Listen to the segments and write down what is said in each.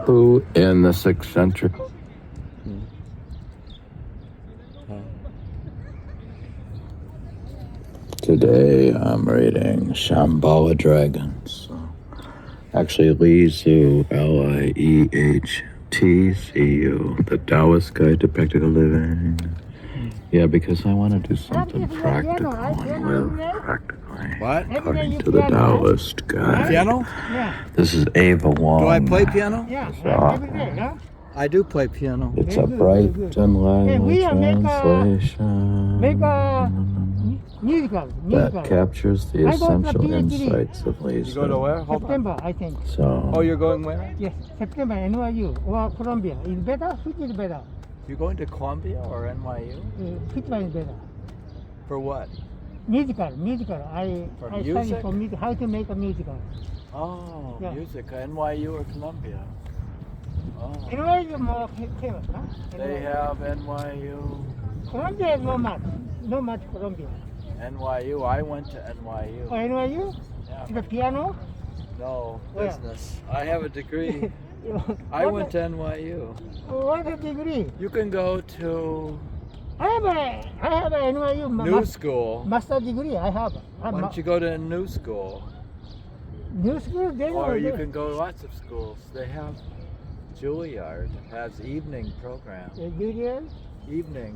Who in the 6th century? Today I'm reading Shambhala Dragons. Actually, Lieh, Liehtu, The Taoist Guide to Practical Living. Yeah, because I want to do something practical and live practically. What? According to the Taoist Guide. Piano? Yeah. This is Ava Wong. Do I play piano? Yeah. It's Every day, yeah? I do play piano. It's a bright and lively translation Make a musical. that captures the I go to essential PhD. insights of Lieh's. You go to where? Hold on. September, I think. So, Oh, you're going where? Yes, September, NYU or Columbia. Is better? Which is better? You're going to Columbia or NYU? Which one is better? For what? Musical. For I study music? for music, how to make a musical. Oh, Yeah. music. NYU or Columbia? Oh. NYU is more famous, huh? They have NYU. Columbia is not much Columbia. NYU. I went to NYU. Oh, NYU? Yeah. The piano? No, Where? business. I have a degree. I went to NYU. What a degree? You can go to I have a NYU New School. master degree. I have. Why don't you go to New School? New school? They Or you they- can go to lots of schools. They have Juilliard has evening program. Julian? Evening.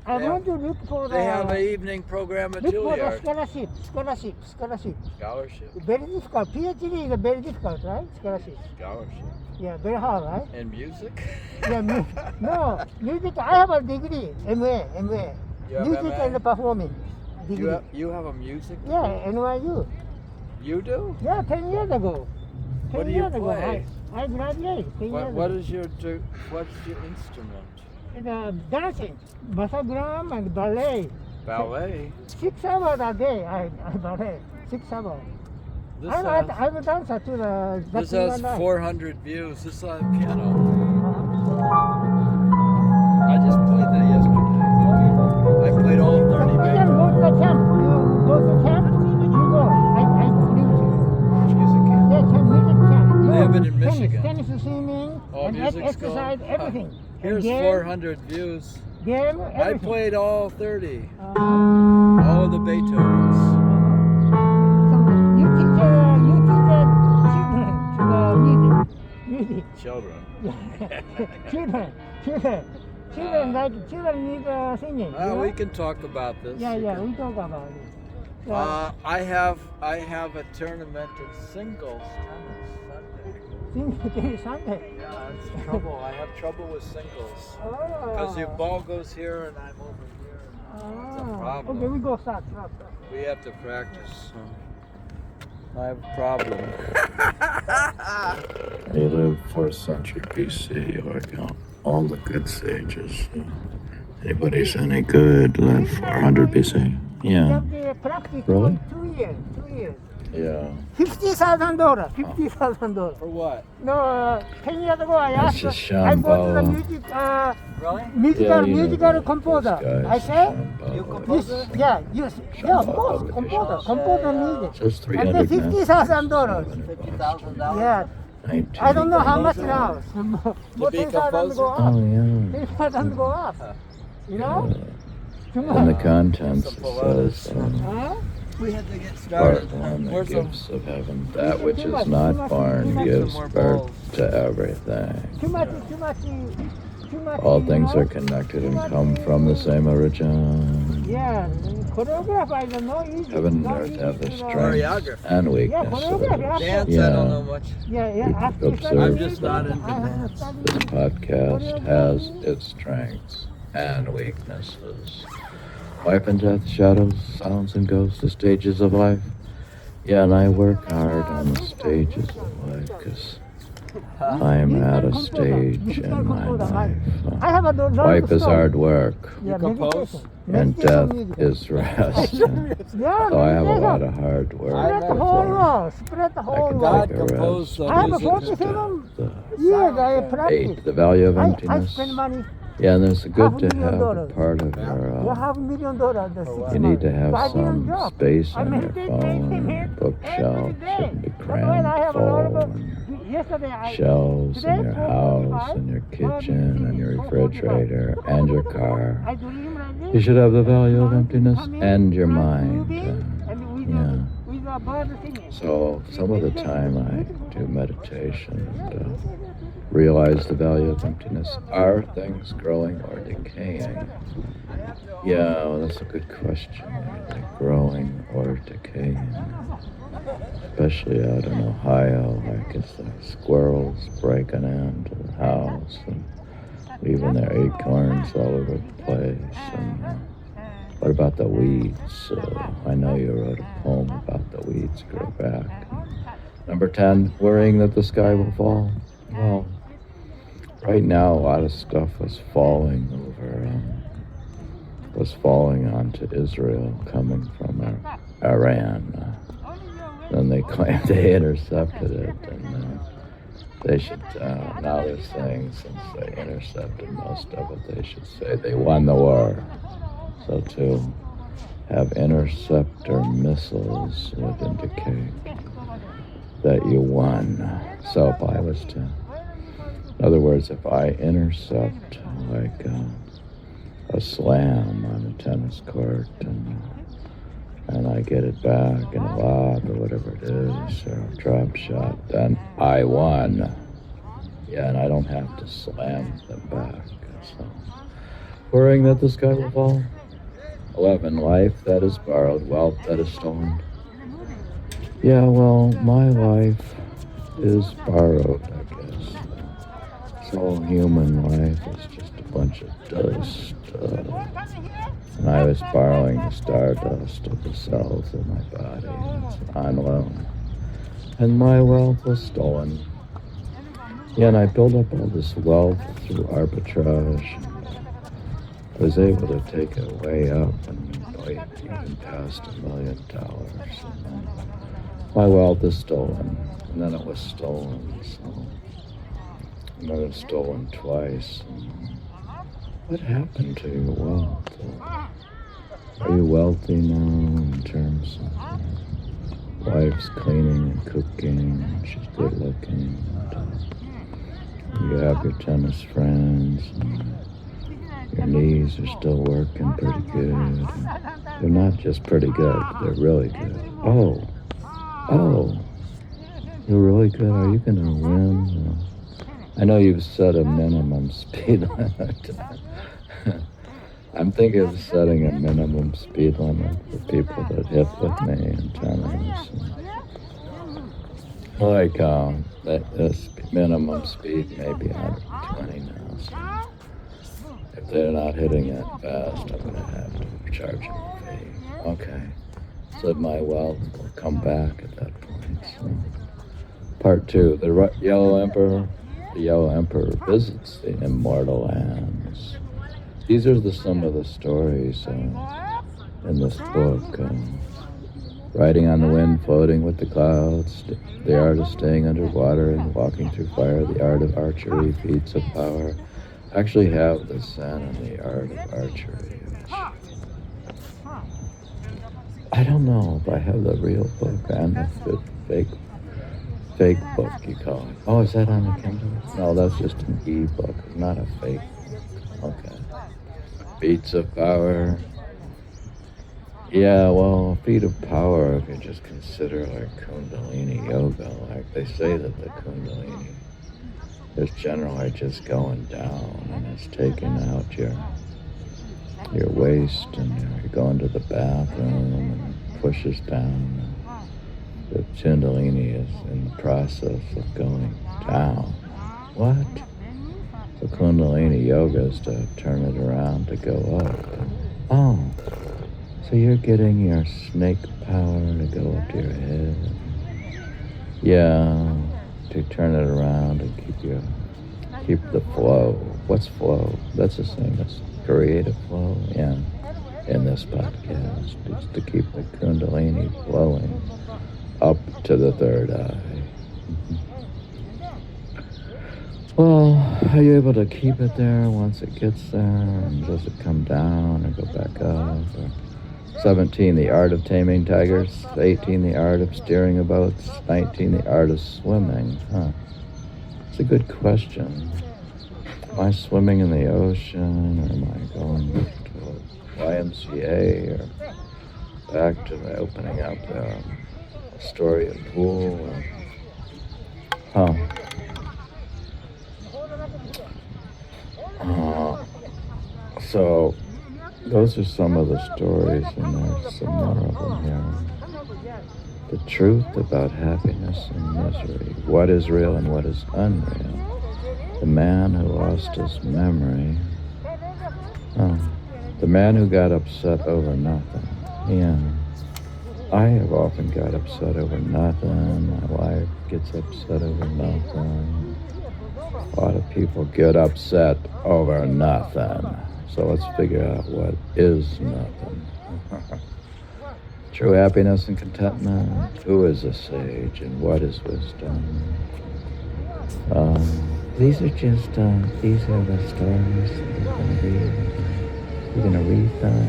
I They want to look for They have the an evening program at look for the Juilliard. scholarship. Scholarship. Very difficult. PhD is very difficult, right? Scholarship. Scholarship. Yeah, very hard, right? And music? Yeah, no, music. I have a degree, MA. You have Music MA? and performing degree. You have a music Yeah, degree? NYU. You do? Yeah, 10 years ago. What 10 do you years ago, play? I graduated 10 years What ago. is what's your instrument? Dancing, basagram and ballet. Ballet. 6 hours a day I ballet. 6 hours. This I'm has, a dancer to the this has 400 views. This is on piano. Uh-huh. I just played that yesterday. I played all 30 You can go to the camp. You go to camp, you go. I music camp. yeah, music camp. They have it in tennis, Michigan. Tennis, swimming, Oh, and music exercise, school? everything. Here's And 400 views. game, I everything. played all 30. Uh-huh. All of the Beethovens. So you teach children to the music. Children. Children need singing. We can talk about this. Yeah, You yeah, can- we talk about it. So, I have a tournament in singles tennis Sunday. Sunday. Yeah, it's trouble. I have trouble with singles. Because your ball goes here and I'm over here. It's a problem. Okay, we go start. We have to practice. I have a problem. he lived 4th century BC, or all the good sages. Anybody's any good lived 400 BC. Yeah. Practice Really? 2 years. Yeah. $50,000. $50,000. For what? No, 10 years ago I That's asked. just I go to the Shambhala. music, Really? Yeah, you know musical those composer. guys, I say, Shambhala. You compose this, it? yeah, of course, composer music. Just And then $300. $50,000. $50,000? Yeah, I don't know how much now. More be 10,000 composer? go up. Oh, yeah. 10,000 go up. You know? Too In the much. contents, it says, Huh? We had to get part started. 1, the Where's some, gifts of heaven. That which is not born gives birth to everything. Too much. All things you are know? connected and come from the same origin. Yeah, choreographer, I don't know. Easy. Heaven and Not earth easy have their to, strengths and weaknesses. dance, I don't know much. Yeah. Observe I'm just not into dance. This podcast has its strengths and weaknesses. Life and death, shadows, sounds and ghosts, the stages of life. Yeah, and I work hard on the stages of life because I'm at a stage in my life. I have a lot Life of is story. hard work, Yeah, compose? meditation. and Meditation death music. is rest. Yeah, So I have a lot meditation. of hard work. Spread the whole world. Spread the I whole can world. take a composed rest. I have a music. 47 The years I practice. 8, the value of I emptiness. spend money Yeah, and it's good to $500,000. have a part of Yeah, your, $500,000. That's Oh, wow. you need to have So I didn't some drop. space I on your maintain phone and your it bookshelf. every day. Shouldn't be Otherwise, I crammed have a lot full. of. And Yesterday, shelves in today your 4:45, house and your tomorrow kitchen and your 4:45. refrigerator and your car. I dream like this. You should have the value of Plant emptiness come in, and your plant mind. moving, and with Yeah. with a bird singing. So some of the time I do meditation and realize the value of emptiness. Are things growing or decaying? Yeah, well, that's a good question. Are they growing or decaying? Especially out in Ohio, like it's like squirrels breaking into the house and leaving their acorns all over the place. And what about the weeds? I know you wrote a poem about the weeds grow back. Number 10, worrying that the sky will fall. Well, right now a lot of stuff was falling onto Israel coming from Iran. Then they claimed they intercepted it, and they should, now they're saying since they intercepted most of it, they should say they won the war. So to have interceptor missiles would indicate that you won. So if I was to, in other words, if I intercept like a slam on a tennis court and I get it back in a lob or whatever it is, or a drop shot, then I won. Yeah, and I don't have to slam them back. So, worrying that the sky will fall. 11, life that is borrowed, wealth that is stolen. Yeah, well, my life is borrowed, I guess. So human life is just a bunch of dust. And I was borrowing the stardust of the cells of my body. It's on loan. And my wealth was stolen. Yeah, and I built up all this wealth through arbitrage. I was able to take it way up and even past $1 million. And my wealth is stolen. And then it was stolen. So, and then it was stolen twice. And what happened to your wealth? Are you wealthy now in terms of wife's cleaning and cooking, and she's good looking, and you have your tennis friends, and your knees are still working pretty good. And they're not just pretty good, they're really good. Oh, you're really good. Are you going to win? I know you've set a minimum speed limit. I'm thinking of setting a minimum speed limit for people that hit with me in tennis. Like this minimum speed may be 120 now. So if they're not hitting it fast, I'm going to have to charge them a fee. Okay. So my wealth will come back at that point. So. Part 2, the Yellow Emperor. The Yellow Emperor visits the immortal lands. These are some of the stories in this book. Riding on the wind, floating with the clouds, the art of staying underwater and walking through fire, the art of archery, feats of power. I actually have the Zen and the art of archery. I don't know if I have the real book and the fake book, you call it. Oh, is that on the Kindle? No, that's just an e-book, not a fake book. Okay. Feats of power. Yeah, well, a feat of power, if you just consider like Kundalini yoga, like they say that the Kundalini is generally just going down and it's taking out your waist and you're going to the bathroom and it pushes down. The Kundalini is in the process of going down. What? The Kundalini yoga is to turn it around to go up. Oh, so you're getting your snake power to go up to your head. Yeah, to turn it around and keep the flow. What's flow? That's the same as creative flow. Yeah, in this podcast, it's to keep the Kundalini flowing up to the third eye. Well, are you able to keep it there once it gets there? And does it come down or go back up? Or 17, the art of taming tigers. 18, the art of steering a boat. 19, the art of swimming. Huh. It's a good question. Am I swimming in the ocean, or am I going to a YMCA, or back to the opening up the Astoria pool? Or, huh. So those are some of the stories, and there's some more of them here. The truth about happiness and misery. What is real and what is unreal. The man who lost his memory. Oh, the man who got upset over nothing. Yeah. I have often got upset over nothing. My wife gets upset over nothing. A lot of people get upset over nothing. So let's figure out what is nothing. True happiness and contentment. Who is a sage and what is wisdom? These are the stories that you're going to read. You're going to read them.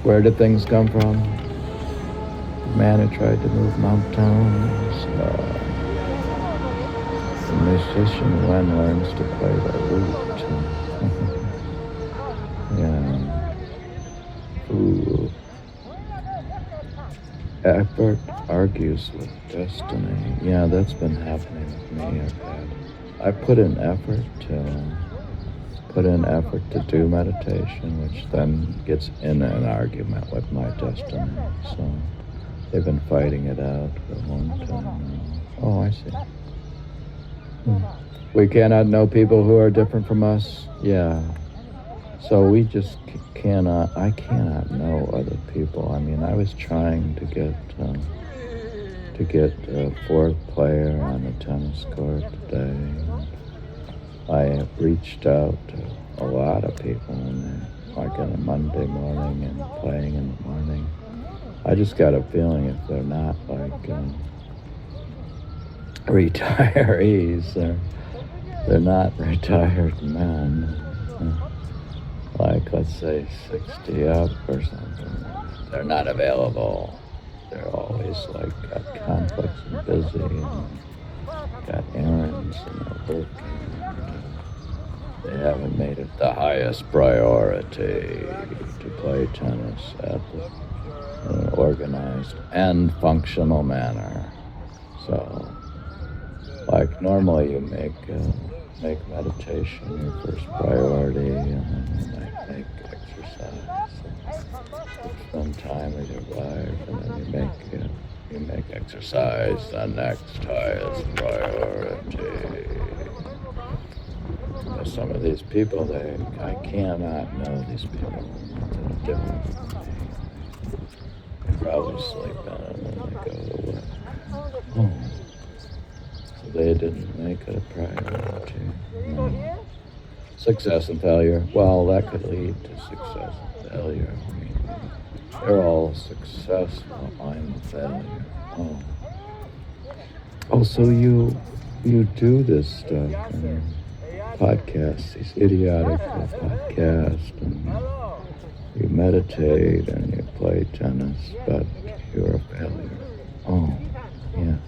Where did things come from? The man who tried to move mountains. The musician when learns to play the lute. Yeah. Ooh. Effort argues with destiny. Yeah, that's been happening with me. I put in effort to do meditation, which then gets in an argument with my destiny. So they've been fighting it out for a long time now. Oh, I see. We cannot know people who are different from us. Yeah. So we just I cannot know other people. I mean, I was trying to get a fourth player on the tennis court today. I have reached out to a lot of people, like on a Monday morning and playing in the morning. I just got a feeling if they're not like retirees, they're not retired men. Like, let's say 60 up or something. They're not available. They're always like got conflicts and busy and got errands and they're working. They haven't made it the highest priority to play tennis at an organized and functional manner. So, like normally you make meditation your first priority, and then you might make exercise. You spend time with your wife, and then you make exercise the next highest priority. But some of these people, I cannot know these people. They're different from me. They probably sleep in and then they go to work. Oh. They didn't make it a priority. No. Success and failure. Well, that could lead to success and failure. I mean, they're all successful. I'm a failure. Oh, so you do this stuff and podcasts, these idiotic podcasts, and you meditate and you play tennis, but you're a failure. Oh, yeah.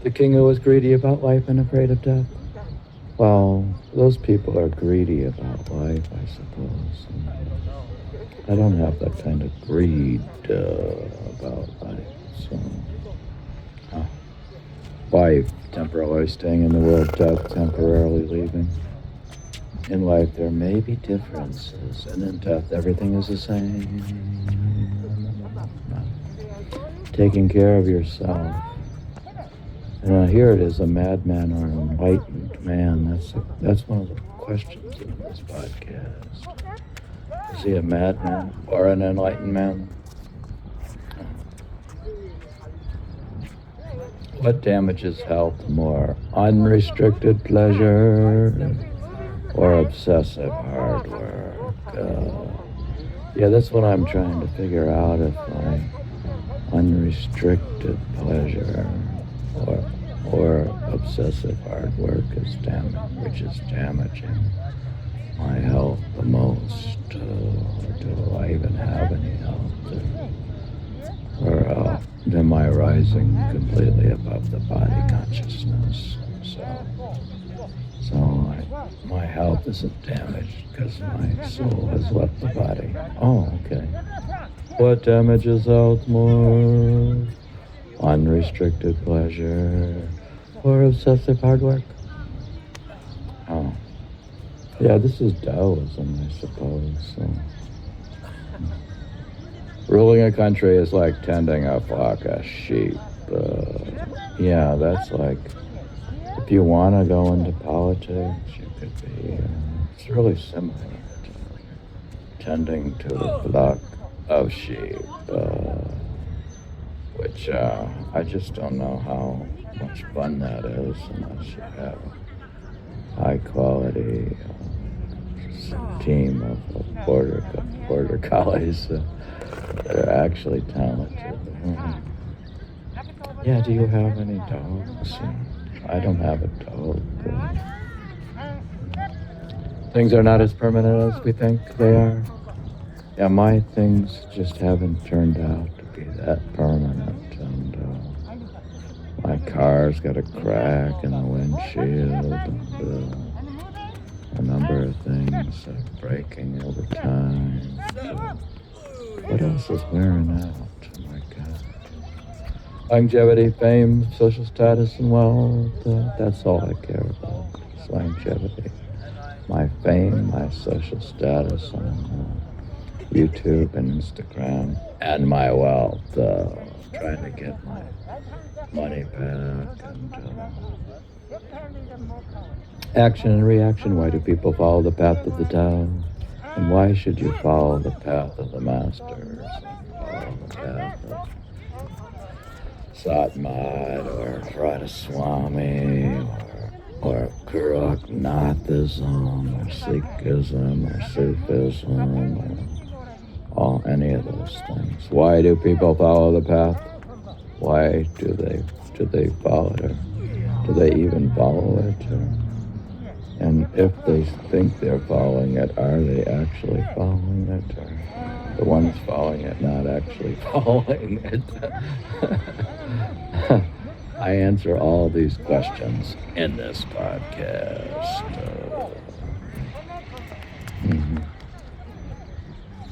The king who was greedy about life and afraid of death. Well, those people are greedy about life, I suppose. And I don't have that kind of greed about life. So, life temporarily staying in the world, death temporarily leaving. In life, there may be differences, and in death, everything is the same. Taking care of yourself. And here it is, a madman or an enlightened man. That's one of the questions in this podcast. Is he a madman or an enlightened man? What damages health more? Unrestricted pleasure or obsessive hard work? Yeah, that's what I'm trying to figure out, if my unrestricted pleasure or or obsessive hard work which is damaging my health the most. Do I even have any health? Or am I rising completely above the body consciousness? So my health isn't damaged because my soul has left the body. Oh, okay. What damages health more? Unrestricted pleasure or obsessive hard work? Oh. Yeah, this is Taoism, I suppose. So. Ruling a country is like tending a flock of sheep. Yeah, that's like, if you want to go into politics, you could be, it's really similar to tending to a flock of sheep, which I just don't know how much fun that is unless you have a high quality team of border collies that are actually talented. Yeah, do you have any dogs? I don't have a dog. Things are not as permanent as we think they are. Yeah, my things just haven't turned out to be that permanent. And my car's got a crack in the windshield. And a number of things are breaking over time. What else is wearing out? Oh my God. Longevity, fame, social status, and wealth. That's all I care about. It's longevity. My fame, my social status on YouTube and Instagram, and my wealth. Trying to get my money back. And action and reaction. Why do people follow the path of the Tao? And why should you follow the path of the masters? Follow the path of Satmad or Radhaswami or Gurukhnathism or Sikhism or Sufism or any of those things. Why do people follow the path? Why do they follow it? Or do they even follow it? And if they think they're following it, are they actually following it? Or the ones following it not actually following it? I answer all these questions in this podcast.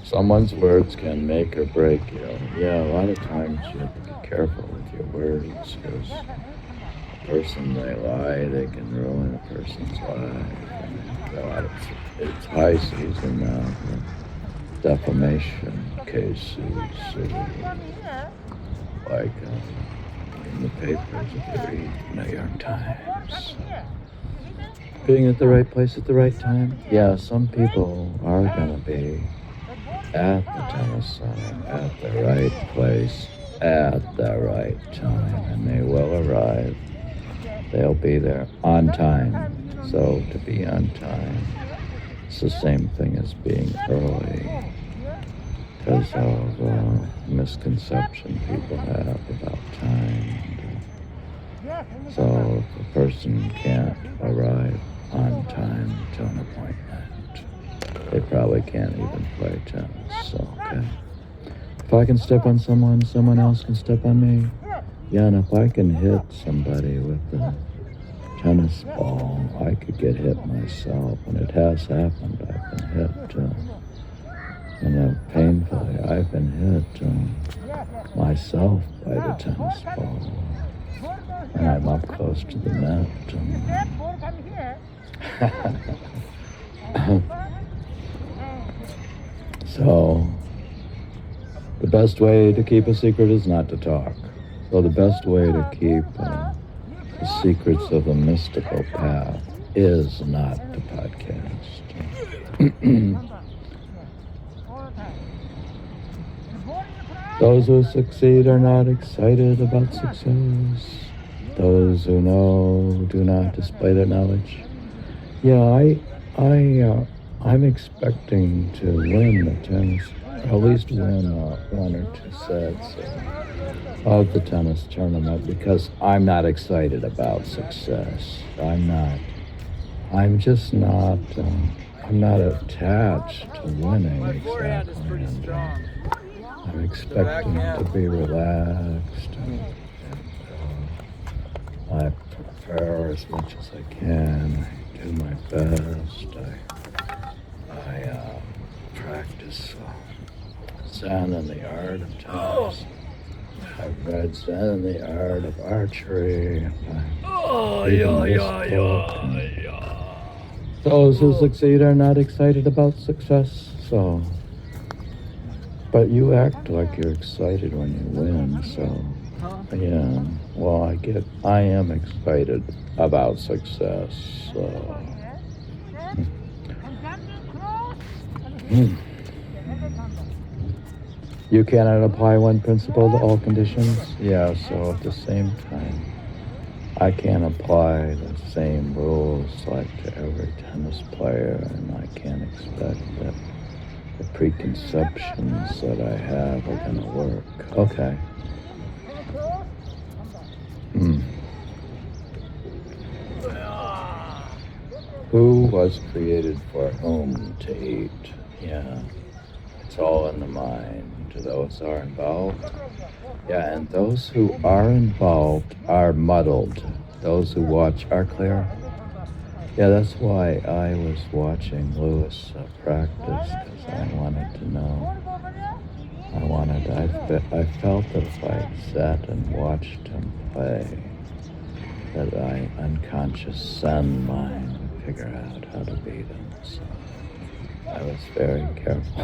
Someone's words can make or break you. Yeah, a lot of times you have to be careful with your words because a person they lie, they can ruin a person's life. It's high season now for defamation cases, like in the papers if you read New York Times. Being at the right place at the right time. Yeah, some people are going to be at the tennis center, at the right place, at the right time, and they will arrive. They'll be there on time. So to be on time, it's the same thing as being early because of misconception people have about time. So if a person can't arrive on time to an appointment, they probably can't even play tennis. So, okay. If I can step on someone else can step on me. Yeah, and if I can hit somebody with a tennis ball, I could get hit myself, and it has happened. I've been hit, and painfully, I've been hit myself by the tennis ball, and I'm up close to the net. So, the best way to keep a secret is not to talk. So the best way to keep the secrets of the mystical path is not to podcast. Those who succeed are not excited about success. Those who know do not display their knowledge. Yeah, I'm expecting to win the tennis, or at least win one or two sets of the tennis tournament because I'm not excited about success. I'm just not, I'm not attached to winning My forehand is exactly. pretty And, strong. I'm expecting to be relaxed and I prepare as much as I can. I do my best. I practice Zen and the art of tennis. I've read Zen and the art of archery. Those who succeed are not excited about success, so. But you act like you're excited when you win, so. Yeah, well, I am excited about success, so. You cannot apply one principle to all conditions? Yeah, so at the same time, I can't apply the same rules like to every tennis player, and I can't expect that the preconceptions that I have are going to work. Okay. Who was created for whom to eat? Yeah, it's all in the mind. Those are involved. Yeah, and those who are involved are muddled. Those who watch are clear. Yeah, that's why I was watching Lewis practice, because I wanted to know. I felt that if I sat and watched him play, that I unconscious Zen mind would figure out how to beat him. So I was very careful.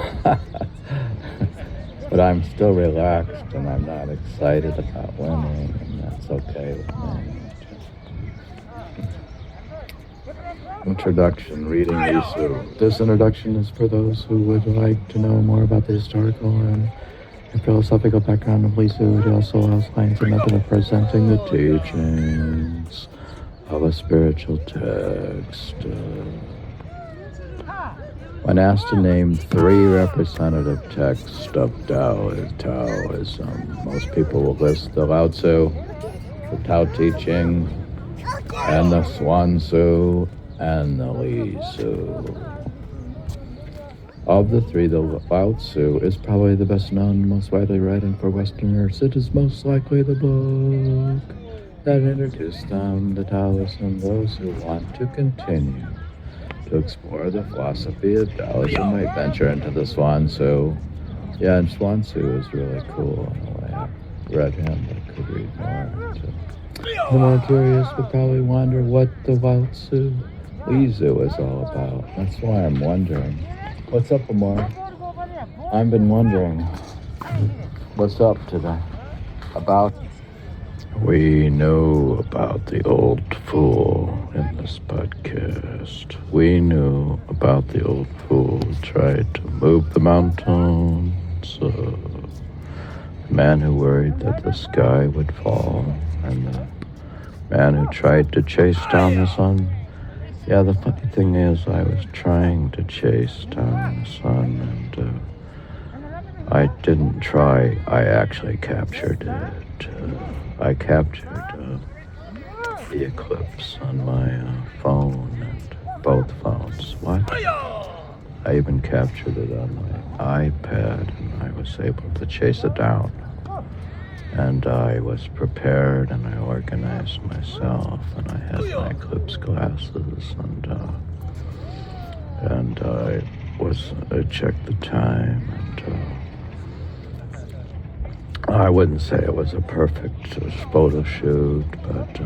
But I'm still relaxed and I'm not excited about winning, and that's okay with me. Introduction, reading Isu. This introduction is for those who would like to know more about the historical and philosophical background of Lisu. It also outlines a method of presenting the teachings of a spiritual text. When asked to name 3 representative texts of Taoism, most people will list the Lao Tzu, the Tao Te Ching, and the Xuan Tzu, and the Li Tzu. Of the 3, the Lao Tzu is probably the best known, most widely read, and for Westerners, it is most likely the book that introduced them to Taoism. Those who want to continue to explore the philosophy of Taoism might venture into the Xuan Tzu. Yeah, and Xuan Tzu is really cool in a way. I read him, but could read more. The more curious would probably wonder what the Lao Tzu Li Tzu is all about. That's why I'm wondering. What's up, Amar? I've been wondering what's up today. We know about the old fool in this podcast. We knew about the old fool who tried to move the mountains, the man who worried that the sky would fall, and the man who tried to chase down the sun. Yeah, the funny thing is I was trying to chase down the sun, and I didn't try. I actually captured it. I captured the eclipse on my phone and both phones. What? I even captured it on my iPad, and I was able to chase it down. And I was prepared, and I organized myself, and I had my eclipse glasses, and I checked the time, and I wouldn't say it was a perfect photo shoot, but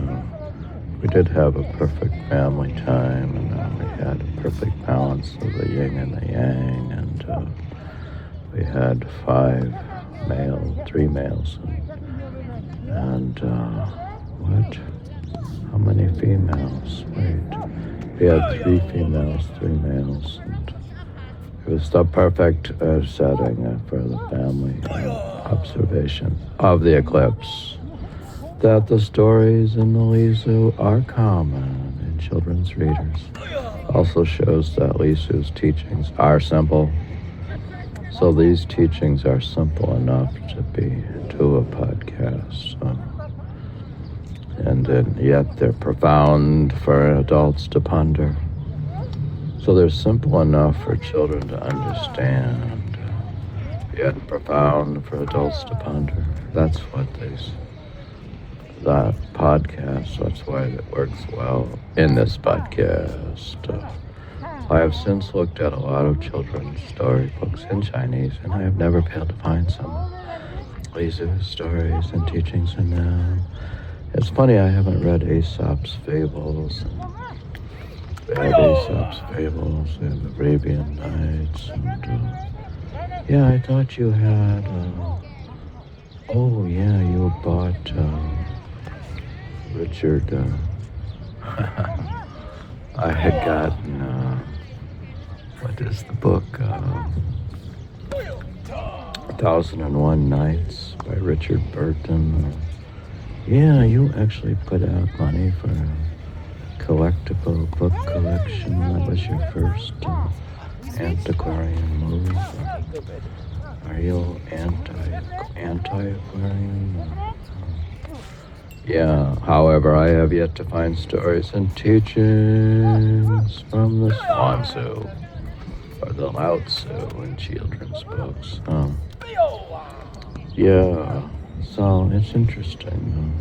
we did have a perfect family time, and we had a perfect balance of the yin and the yang, and we had 3 males, and what? How many females? Wait, we had 3 females, 3 males, and it was the perfect setting for the family observation of the eclipse. That the stories in the Li Tzu are common in children's readers also shows that Lisu's teachings are simple. So these teachings are simple enough to a podcast. And yet they're profound for adults to ponder. So they're simple enough for children to understand, yet profound for adults to ponder. That's what that podcast, that's why it works well in this podcast. I have since looked at a lot of children's storybooks in Chinese, and I have never failed to find some Lisu's stories and teachings in them. It's funny, I haven't read Aesop's Fables. They have Aesop's Fables, they have Arabian Nights, and yeah, I thought you had, you bought Richard, I had gotten, what is the book, 1001 Nights by Richard Burton. Yeah, you actually put out money for a collectible book collection. That was your first antiquarian move. Are you anti-aquarian? Yeah, however, I have yet to find stories and teachings from the Swan Tzu or the Lao Tzu in children's books. Yeah, so it's interesting.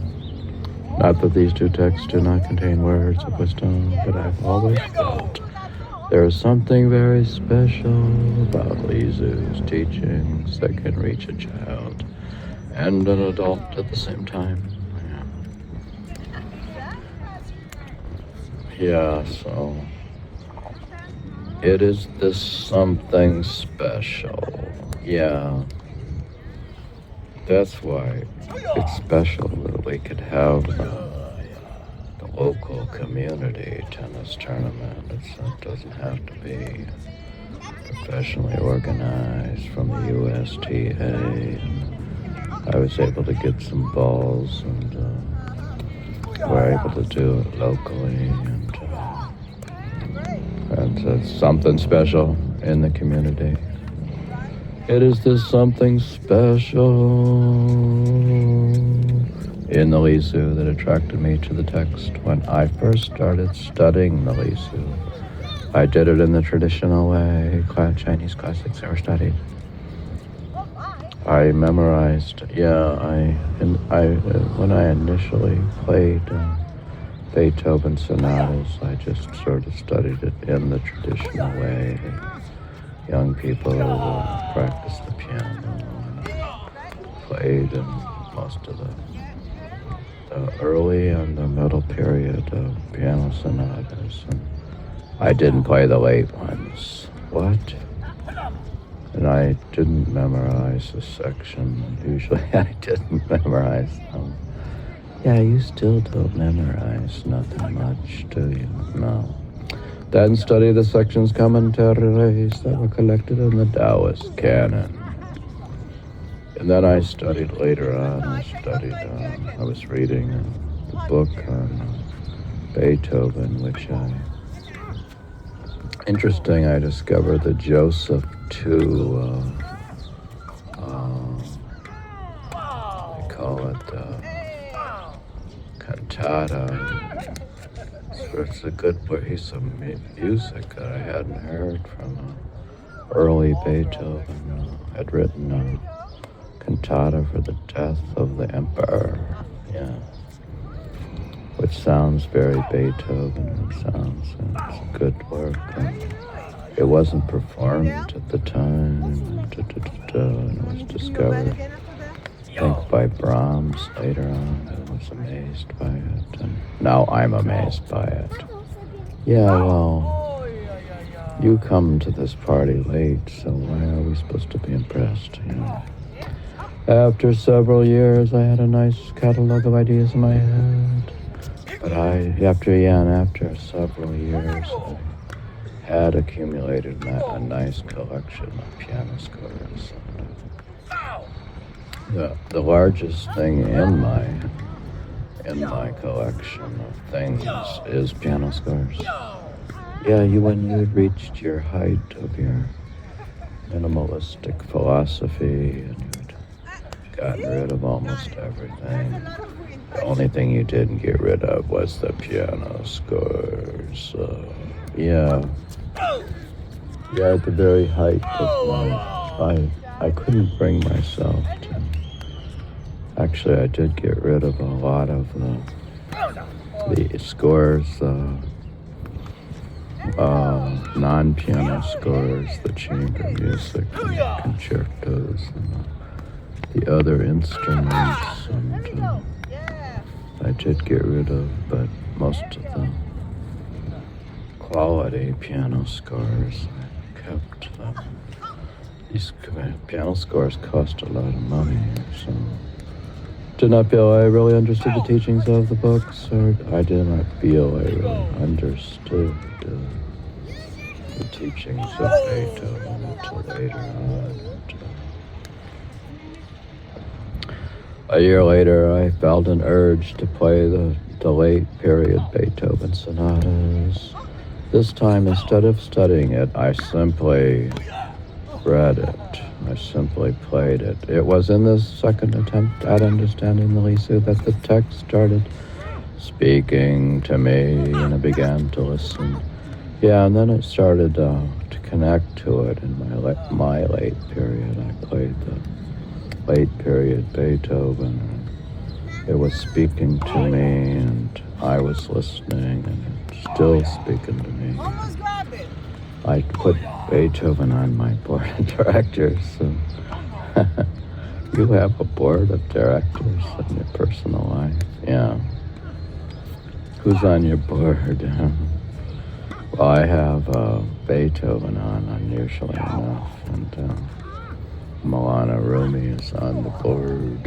Not that these two texts do not contain words of wisdom, but I've always felt there is something very special about Lisu's teachings that can reach a child and an adult at the same time. Yeah, so it is this something special. Yeah, that's why it's special that we could have the local community tennis tournament. It doesn't have to be professionally organized from the USTA. I was able to get some balls, and we're able to do it locally, and it's something special in the community. It is this something special in the Lisu that attracted me to the text when I first started studying the Lisu. I did it in the traditional way, Chinese classics ever studied. I memorized, when I initially played Beethoven sonatas, I just sort of studied it in the traditional way. Young people practiced the piano and played in most of the early and the middle period of piano sonatas. And I didn't play the late ones. What? And I didn't memorize the section. Usually I didn't memorize them. Yeah, you still don't memorize nothing much, do you? No. Then study the sections commentaries that were collected in the Taoist canon. And then I studied later on. I was reading the book on Beethoven, which interesting, I discovered the Joseph II, they call it cantata. So it's a good piece of music that I hadn't heard from early Beethoven. Had written a cantata for the death of the emperor, which sounds very Beethoven. It's a good work. And it wasn't performed at the time, and it was discovered, I think, by Brahms later on. I was amazed by it, and now I'm amazed by it. Yeah, well, you come to this party late, so why are we supposed to be impressed, After several years, I had a nice catalog of ideas in my head. But after several years, I had accumulated a nice collection of piano scores. The largest thing in my collection of things is piano scores. Yeah, when you had reached your height of your minimalistic philosophy and you'd gotten rid of almost everything. The only thing you didn't get rid of was the piano scores. Yeah, at the very height of I couldn't bring myself to. Actually, I did get rid of a lot of the scores, non-piano scores, the chamber music, and the concertos, and the other instruments, and I did get rid of, but most of the quality piano scores I kept them. These piano scores cost a lot of money, so did not feel I really understood the teachings of the books, or I did not feel I really understood the teachings of Beethoven until later on. A year later, I felt an urge to play the late period Beethoven sonatas. This time, instead of studying it, I simply read it. I simply played it. It was in this second attempt at understanding the lieh that the text started speaking to me, and I began to listen. Yeah, and then it started to connect to it in my late period. I played the late period Beethoven, and it was speaking to me, and I was listening, and it's still speaking to me. I put Beethoven on my board of directors. So you have a board of directors in your personal life? Yeah. Who's on your board? Well, I have Beethoven on, unusually enough, and Milana Rumi is on the board.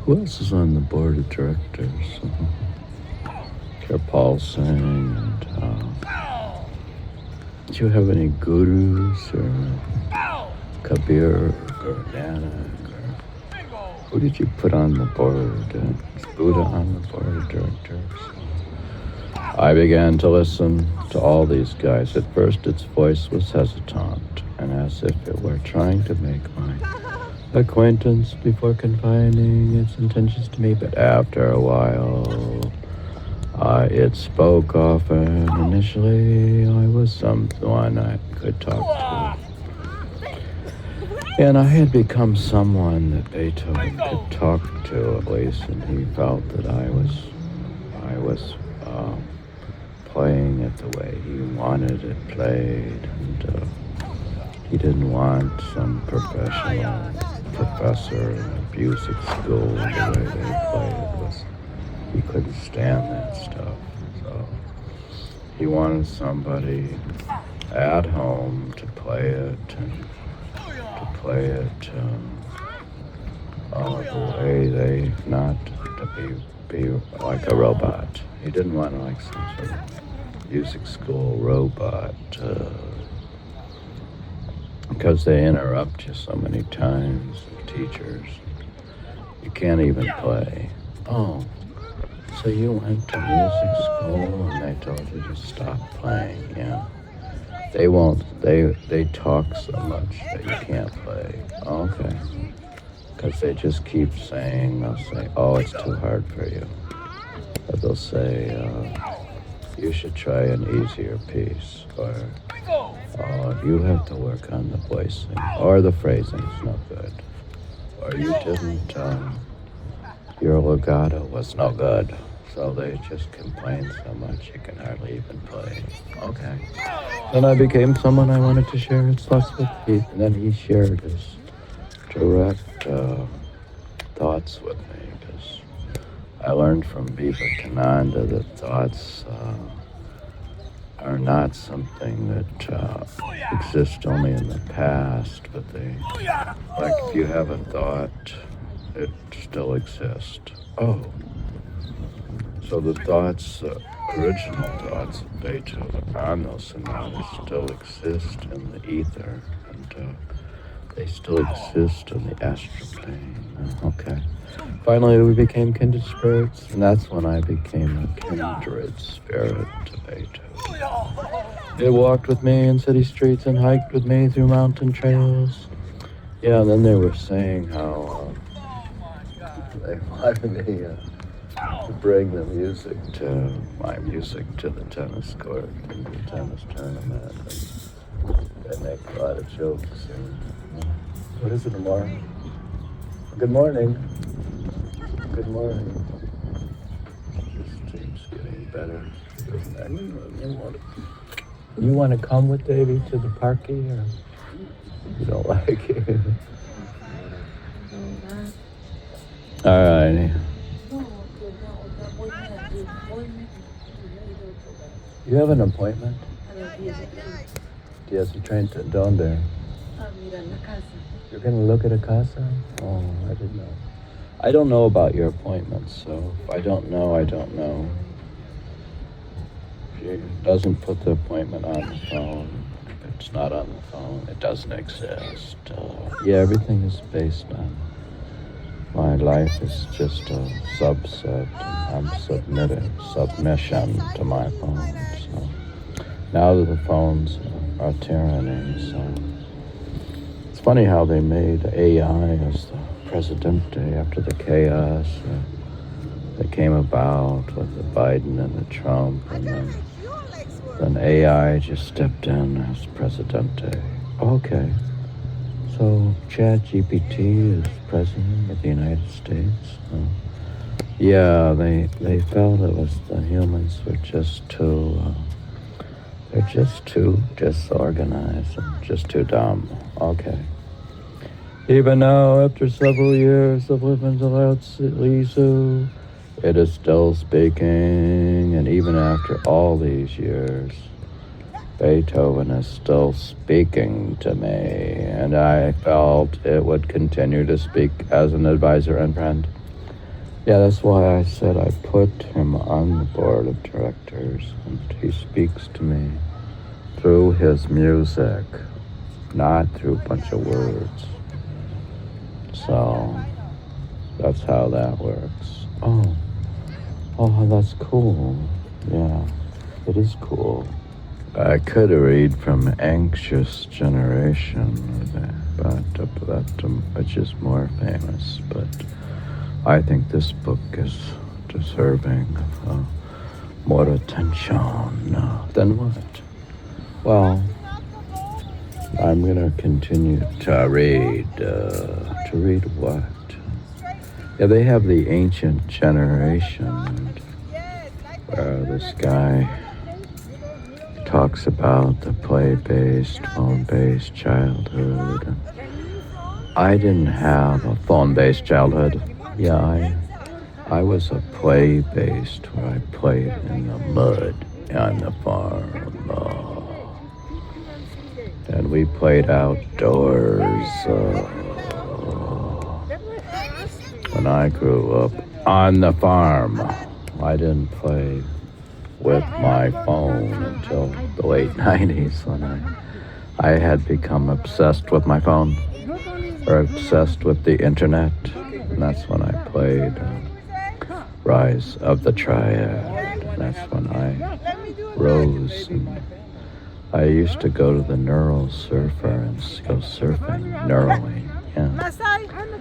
Who else is on the board of directors? Kirpal Singh, and do you have any gurus or Kabir or Nanak? Or who did you put on the board? Is Buddha on the board of directors? I began to listen to all these guys. At first, its voice was hesitant and as if it were trying to make my acquaintance before confining its intentions to me. But after a while, it spoke often. Initially, I was someone I could talk to. And I had become someone that Beethoven could talk to, at least, and he felt that I was playing it the way he wanted it played. And he didn't want some professional professor in a music school the way they played it. He couldn't stand that stuff. So he wanted somebody at home to play it, and to play it the way they, not to be like a robot. He didn't want like some sort of music school robot, because they interrupt you so many times, teachers. You can't even play. Oh, so you went to music school and they told you to stop playing? Yeah. They won't, they talk so much that you can't play. Okay. Because they just keep saying, they'll say, oh, it's too hard for you. Or they'll say, you should try an easier piece. Or, you have to work on the voicing. Or the phrasing's no good. Or you didn't, your legato was no good. So they just complain so much you can hardly even play. Okay. Then I became someone I wanted to share his thoughts with. And then he shared his direct thoughts with me, because I learned from Vivekananda that thoughts are not something that exist only in the past, but they, like if you have a thought, it still exists. Oh, so the thoughts, original thoughts of Beethoven on those sonatas still exist in the ether, and They still exist in the astral plane. Okay. Finally, we became kindred spirits, and that's when I became a kindred spirit to Beethoven. It walked with me in city streets and hiked with me through mountain trails. Yeah, and then they were saying how they wanted me to bring the music to my music to the tennis court and the tennis tournament. And they make a lot of jokes. And, what is it tomorrow? Good morning. Good morning. This team's getting better. You want to come with Davey to the parky, or you don't like it? All right. You have an appointment? Yes, you trained to ¿Dónde? You're going to look at a casa? Oh, I didn't know. I don't know about your appointments, so if I don't know, I don't know. She doesn't put the appointment on the phone. If it's not on the phone, it doesn't exist. Yeah, everything is based on my life is just a subset. I'm submission to my phone. So now that the phones are tyranny, so it's funny how they made AI as the Presidente after the chaos that came about with the Biden and the Trump, and then AI just stepped in as Presidente. Okay, so ChatGPT is President of the United States. Yeah, they felt it was the humans were just too, they're just too disorganized and just too dumb. Okay. Even now, after several years of living the lieh, it is still speaking, and even after all these years, Beethoven is still speaking to me, and I felt it would continue to speak as an advisor and friend. Yeah, that's why I said I put him on the board of directors, and he speaks to me through his music, not through a bunch of words. So that's how that works. Oh, that's cool. Yeah, it is cool. I could read from Anxious Generation, which is more famous, but I think this book is deserving of more attention. Then what? Well, I'm going to continue to read. To read what? Yeah, they have the Ancient Generation, where this guy talks about the play-based, phone-based childhood. I didn't have a phone-based childhood. Yeah, I was a play-based, where I played in the mud on the farm. And we played outdoors when I grew up on the farm. I didn't play with my phone until the late 90s when I had become obsessed with my phone, or obsessed with the internet, and that's when I played Rise of the Triad. And that's when I rose, and I used to go to the Neural Surfer and go surfing, neurally, yeah.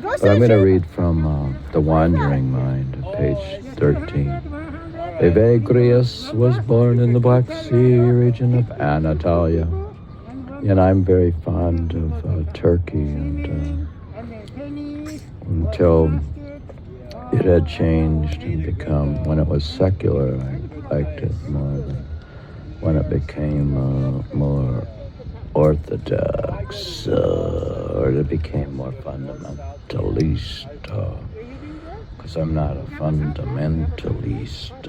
But I'm going to read from The Wandering Mind, page 13. Evagrius was born in the Black Sea region of Anatolia, and I'm very fond of Turkey, and until it had changed and become, when it was secular, I liked it more than when it became more orthodox, or it became more fundamentalist, because I'm not a fundamentalist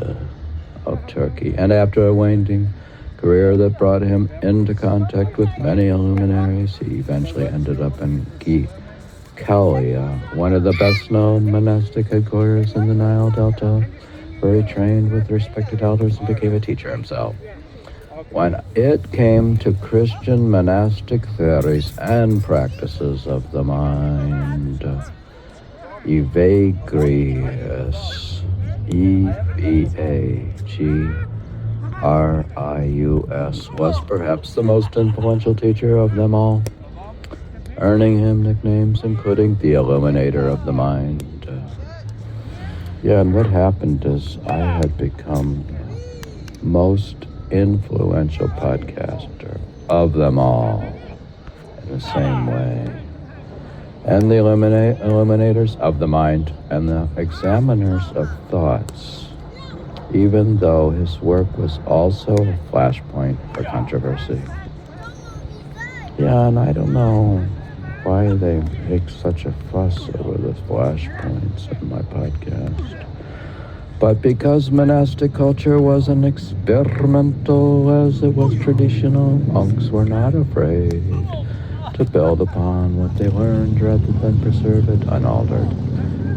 of Turkey. And after a winding career that brought him into contact with many luminaries, he eventually ended up in Kalia, one of the best-known monastic headquarters in the Nile Delta, where he trained with respected elders and became a teacher himself. when it came to Christian monastic theories and practices of the mind. Evagrius, Evagrius, was perhaps the most influential teacher of them all, earning him nicknames including the Illuminator of the Mind. And what happened is I had become the most influential podcaster of them all in the same way. And the illuminators of the mind and the examiners of thoughts, even though his work was also a flashpoint for controversy. And I don't know why they make such a fuss over the flashpoints in my podcast. But because monastic culture wasn't experimental as it was traditional, monks were not afraid to build upon what they learned rather than preserve it unaltered.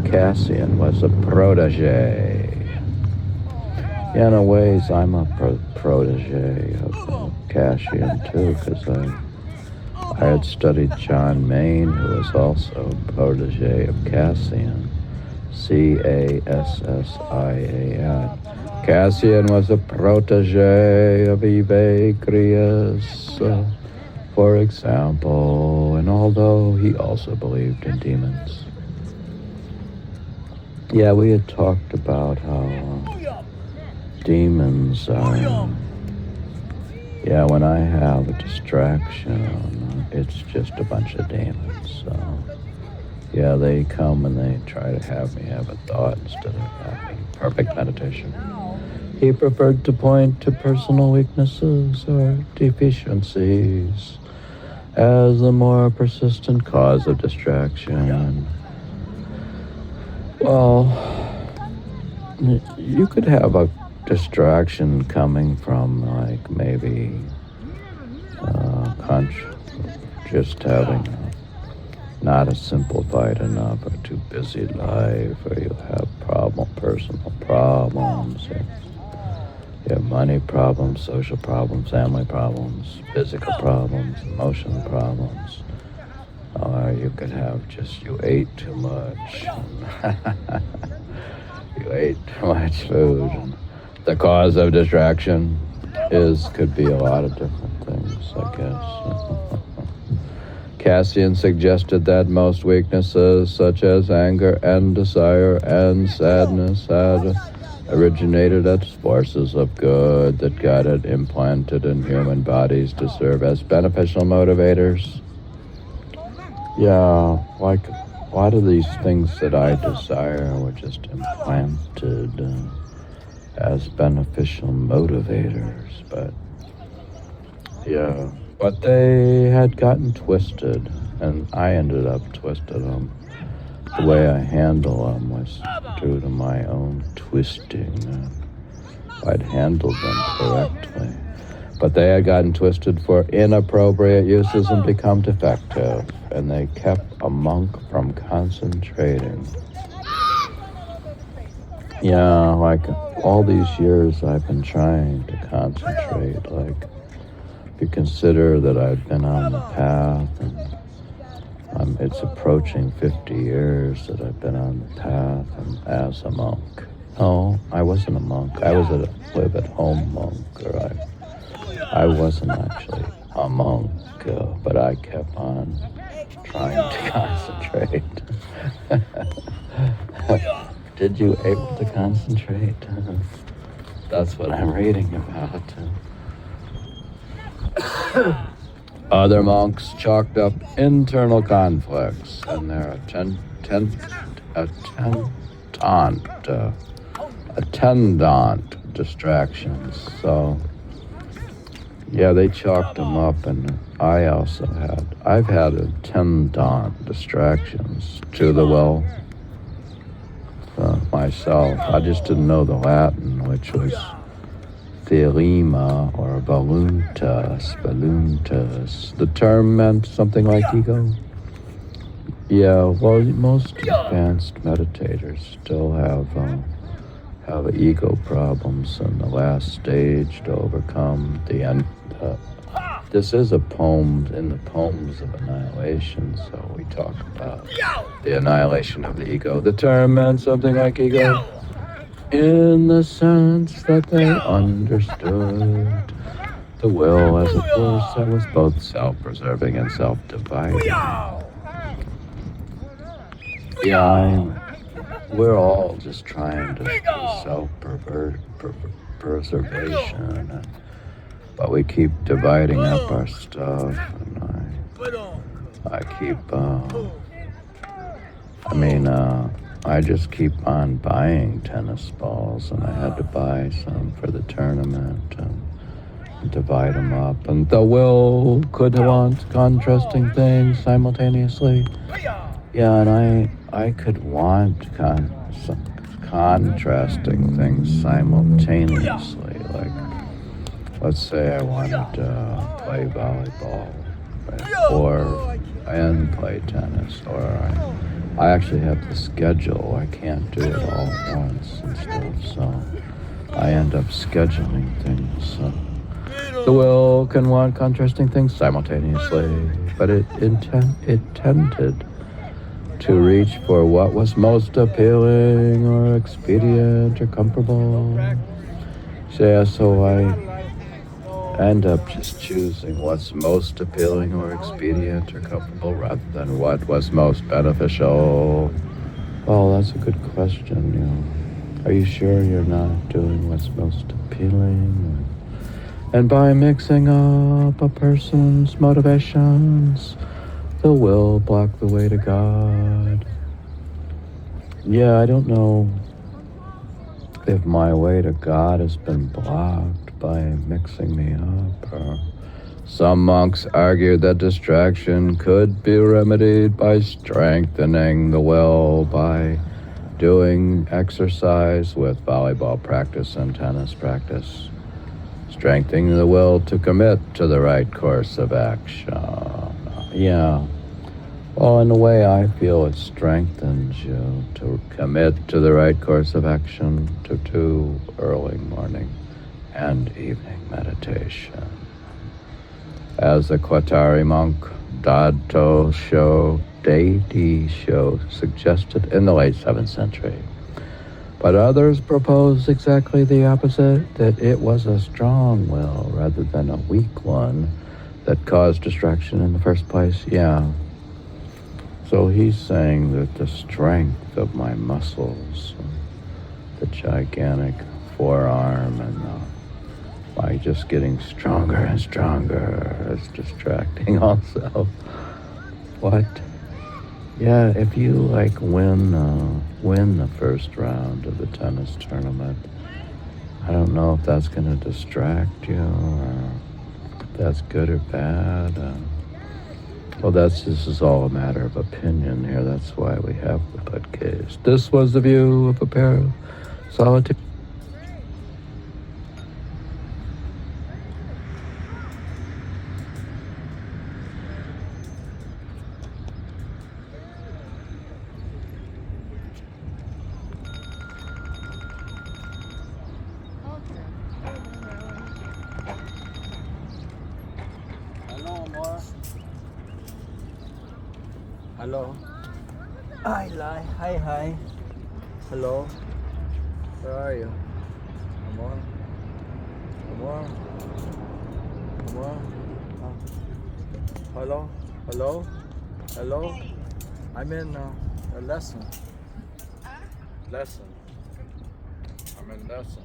Cassian was a protege. In a ways, I'm a protege of Cassian too, because I had studied John Maine, who was also a protege of Cassian. Cassian. Cassian was a protege of Evagrius, for example, and although he also believed in demons. We had talked about how demons are, when I have a distraction, it's just a bunch of demons. So, they come and they try to have me have a thought instead of having perfect meditation. He preferred to point to personal weaknesses or deficiencies as the more persistent cause of distraction. Well, you could have a distraction coming from maybe just having not a simplified enough or too busy life, or you have personal problems, or you have money problems, social problems, family problems, physical problems, emotional problems. Or you could have just you ate too much. You ate too much food. And the cause of distraction could be a lot of different things, I guess. Cassian suggested that most weaknesses, such as anger and desire and sadness, had originated as forces of good that God had implanted in human bodies to serve as beneficial motivators. A lot of these things that I desire were just implanted as beneficial motivators, but they had gotten twisted, and I ended up twisted them. The way I handle them was due to my own twisting. I'd handled them correctly, but they had gotten twisted for inappropriate uses and become defective, and they kept a monk from concentrating. All these years I've been trying to concentrate, if you consider that I've been on the path, and it's approaching 50 years that I've been on the path and as a monk. No, I wasn't a monk. I was a live-at-home monk, I wasn't actually a monk, but I kept on trying to concentrate. Did you able to concentrate? That's what I'm reading about. Other monks chalked up internal conflicts and their attendant distractions. So, they chalked them up, and I've had attendant distractions to the will myself. I just didn't know the Latin, which was thelema or voluntas. The term meant something like ego. Most advanced meditators still have have ego problems in the last stage to overcome the end. This is a poem in the poems of annihilation, so we talk about the annihilation of the ego. The term meant something like ego in the sense that they understood the will as a force that was both self-preserving and self-dividing. Yeah, we're all just trying to do self-preservation, but we keep dividing up our stuff, and I keep, I just keep on buying tennis balls, and I had to buy some for the tournament and divide them up. And the will could want contrasting things simultaneously. Yeah, and I could want some contrasting things simultaneously. Like, let's say I wanted to play volleyball, right? and play tennis, or I actually have the schedule. I can't do it all at once and stuff, so I end up scheduling things. So the will can want contrasting things simultaneously, but it tended to reach for what was most appealing or expedient or comfortable. So I end up just choosing what's most appealing or expedient or comfortable rather than what was most beneficial. Well, that's a good question. Are you sure you're not doing what's most appealing? And by mixing up a person's motivations, the will block the way to God. Yeah, I don't know if my way to God has been blocked by mixing me up, or some monks argued that distraction could be remedied by strengthening the will by doing exercise with volleyball practice and tennis practice, strengthening the will to commit to the right course of action. Yeah. Well, in a way, I feel it strengthens you to commit to the right course of action, to do early morning and evening meditation. As the Qatari monk Dato Deity Sho suggested in the late 7th century. But others propose exactly the opposite, that it was a strong will rather than a weak one that caused distraction in the first place. Yeah. So he's saying that the strength of my muscles, the gigantic forearm, and by just getting stronger and stronger is distracting also. What? Yeah, if you win the first round of the tennis tournament, I don't know if that's going to distract you or if that's good or bad. Well, this is all a matter of opinion here. That's why we have the podcast. This was the view of a pair of solitary. Hello, amor. Hello. Hi, lieh. Hi. Hello. Where are you? Amor. Oh. Hello. I'm in a lesson. I'm in lesson.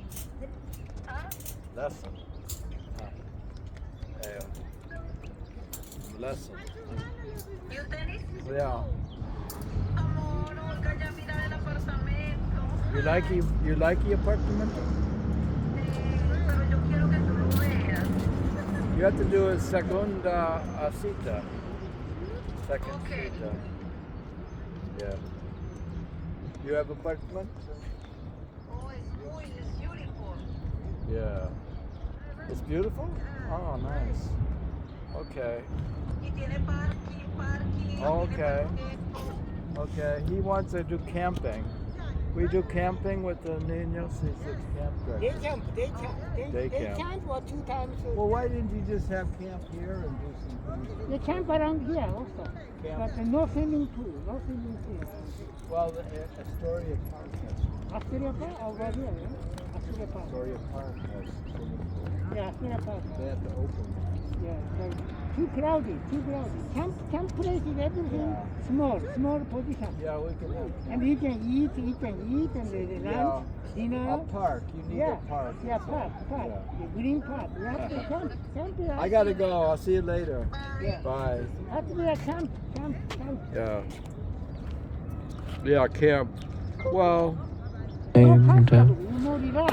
Hey, lesson. Yeah. You like the apartment? You have to do a segunda cita. Second cita. Yeah. You have apartment? It's beautiful. Yeah. It's beautiful? Oh, nice. Okay. Y tiene parking. Okay. Okay. He wants to do camping. We do camping with the niños. It's campground. They camp. They They camp. camp for 2 times. Well, why didn't you just have camp here and do some things? They camp around here also. Camp. But no swimming pool. No swimming pool. Well, the Astoria Park has Astoria Park over here. Yeah? Astoria Park. Astoria Park has swimming pool. Yeah, Astoria Park. They have to open it. Yeah, but too crowded. Camp place is everything small position. Yeah, we can have camp. And you can eat, and the lunch, dinner. A park. You need a park. Yeah, park. Yeah. The green park. You have to camp. I gotta go. I'll see you later. Yeah. Bye. Have to be a camp. Yeah. Yeah, camp. Well, Named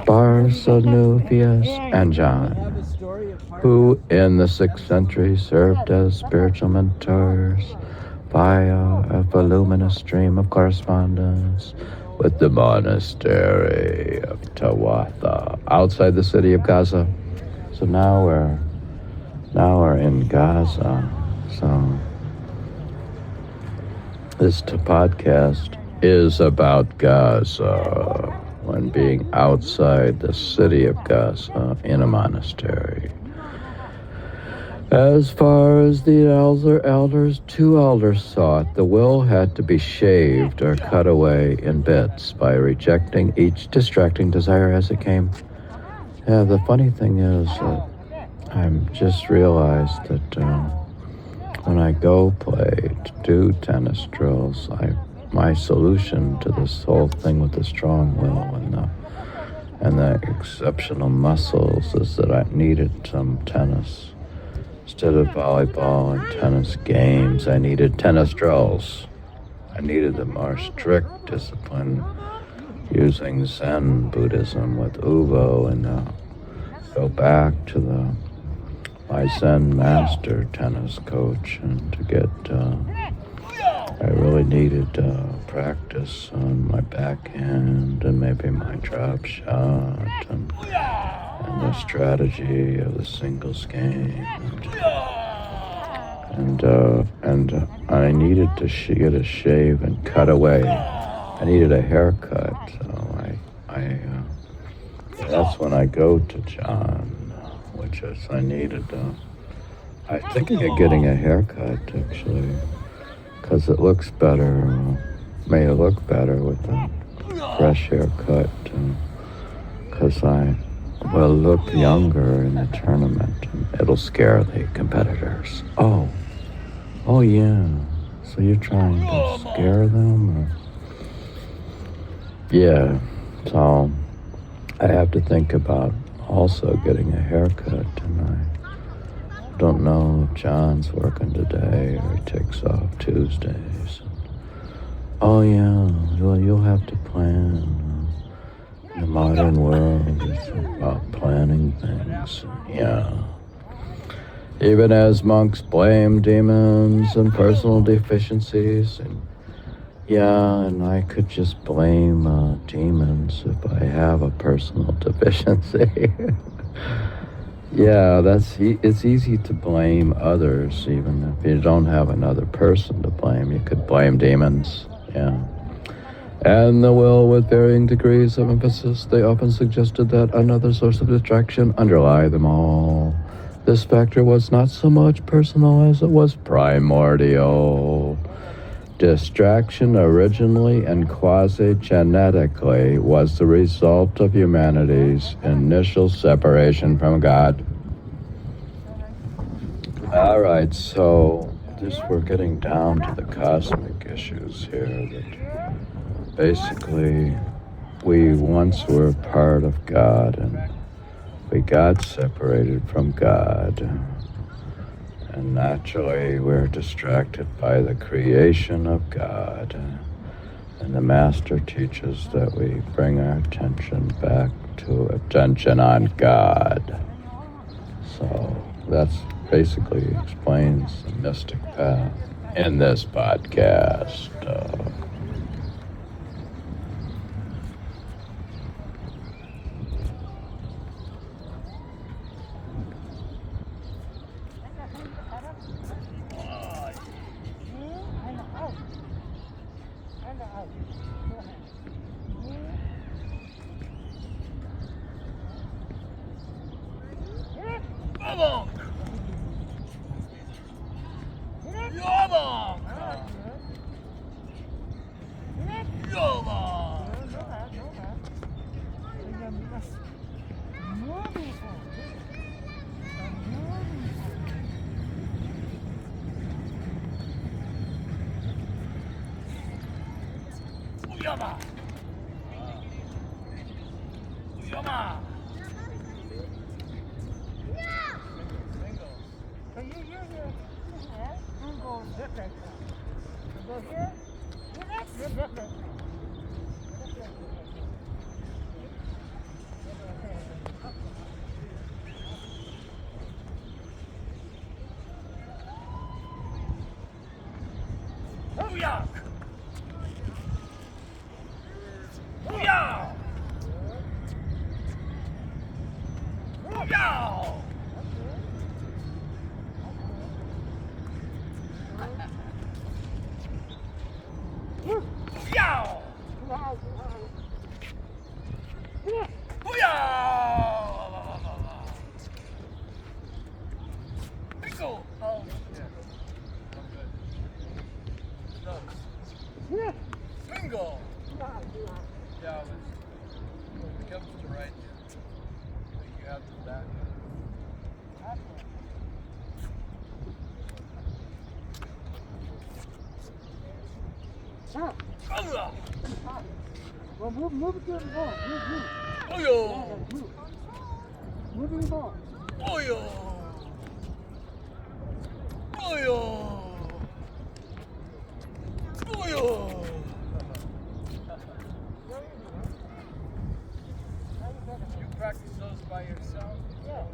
Barsanuvius and John, have Astoria Park. who in the 6th century served as spiritual mentors via a voluminous stream of correspondence with the monastery of Tawatha outside the city of Gaza. So now we're in Gaza. So this podcast is about Gaza when being outside the city of Gaza in a monastery. As far as the elders, 2 elders saw it, the will had to be shaved or cut away in bits by rejecting each distracting desire as it came. Yeah, the funny thing is that I've just realized that when I go play to do tennis drills, my solution to this whole thing with the strong will and the exceptional muscles is that I needed some tennis. Instead of volleyball and tennis games, I needed tennis drills. I needed the more strict discipline using Zen Buddhism with yuvo and go back to my Zen master tennis coach and to get I really needed practice on my backhand and maybe my drop shot and the strategy of the singles game. And I needed to get a shave and cut away. I needed a haircut, so that's when I go to John, which is I needed. I'm thinking of getting a haircut actually. Because it looks better, may look better with a fresh haircut, because I will look younger in the tournament, and it'll scare the competitors. Oh yeah, so you're trying to scare them? Or? Yeah, so I have to think about also getting a haircut, and I don't know if John's working today or he takes off Tuesdays. Oh yeah, well you'll have to plan. The modern world is about planning things. Yeah. Even as monks blame demons and personal deficiencies, and I could just blame demons if I have a personal deficiency. Yeah, it's easy to blame others, even if you don't have another person to blame. You could blame demons, yeah. And the will, with varying degrees of emphasis, they often suggested that another source of distraction underlie them all. This factor was not so much personal as it was primordial. Distraction originally and quasi-genetically was the result of humanity's initial separation from God. All right, so we're getting down to the cosmic issues here. That basically, we once were part of God, and we got separated from God. And naturally, we're distracted by the creation of God. And the Master teaches that we bring our attention back to attention on God. So that's basically explains the mystic path in this podcast. So you go that way. You go here. That way. Bingo! Yeah, it comes to the right. I think you have to back. Well, move it to the ball. Move. Oyo! Move to the ball. Oyo! Oyo! Oyo! You practice those by yourself? Yeah.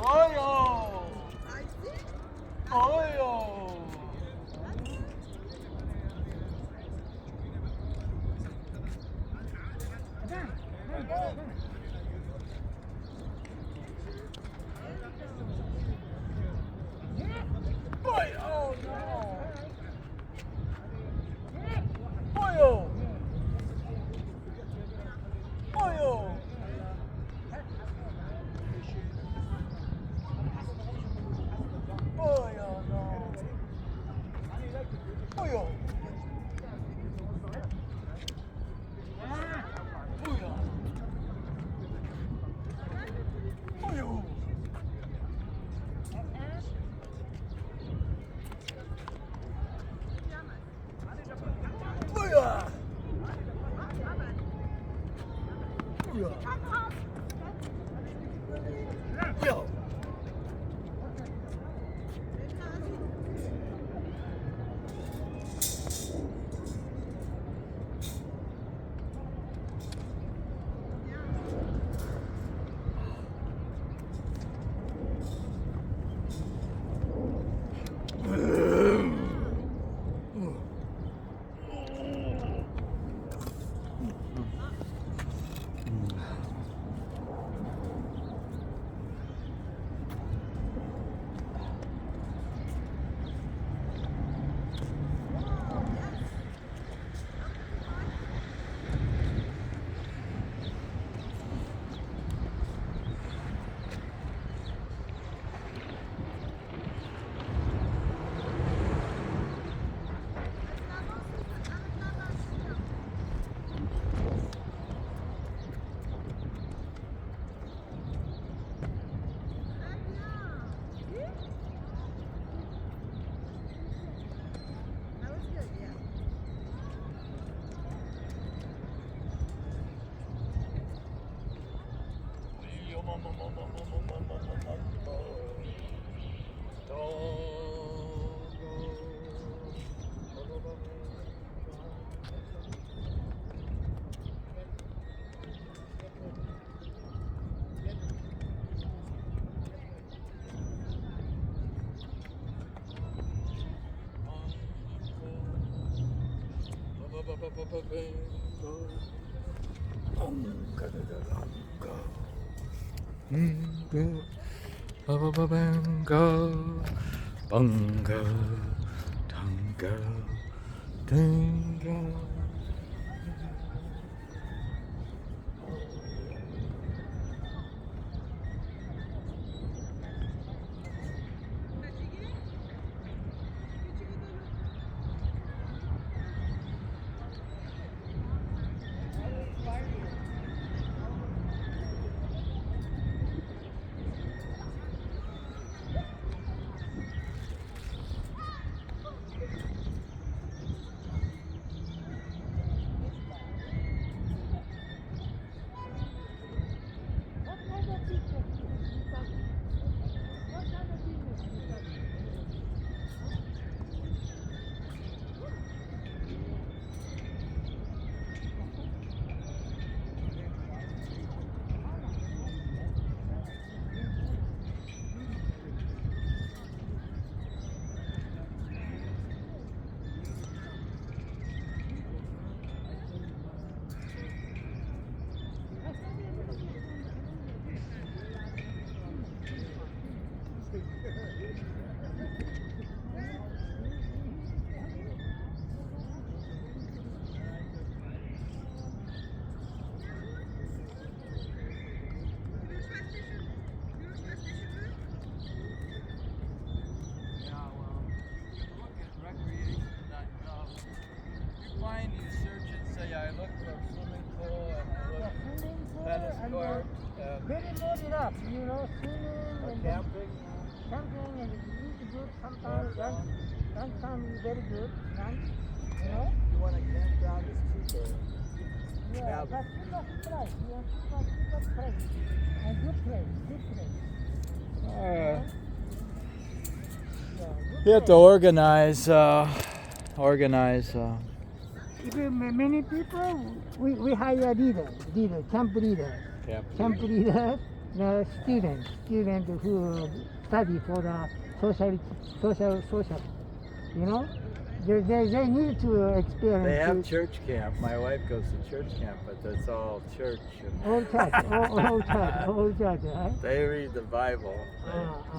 Oyo! Oyo! Boy, oh no! Oyo! Oyo! Oyo, no! Oyo! Oyo! Oyo! Oyo! Yo! Bungo, tango, tango. load it up, you know, swimming and Camping? camping and eat good sometimes. Lunchtime is very good. Lunch, you know. You want a campground, it's cheaper. Yeah, Yeah. but cheapest price. Yeah, cheapest price. And good place, good place. Yeah, good You have to place. organize. If many people, we hire leader, camp leader. Camp leader, the student who study for the social, you know, they need to experience. They have church camp. My wife goes to church camp, but it's all church. All church, right? They read the Bible.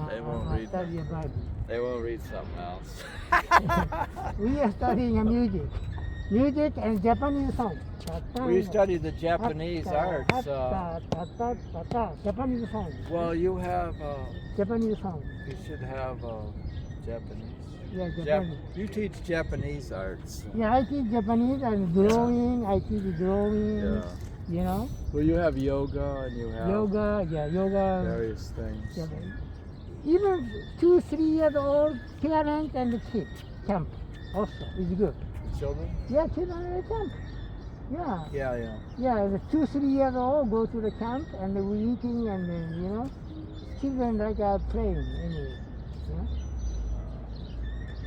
They won't read. Study Bible. They won't read something else. We are studying music and Japanese song. We study the Japanese arts. Japanese song. Well, you have. Japanese song. You should have Japanese. Yeah, Japanese. You teach Japanese arts. Yeah, I teach Japanese and drawing. I teach drawing. Yeah. You know, Well, you have yoga and you have yoga. various things. Yeah, even 2-3 years old parents and kids camp also is good. The children? Yeah, children at camp. Yeah. Yeah. The 2-3 years old go to the camp and we eating and then, you know, children like are playing anyway. You know?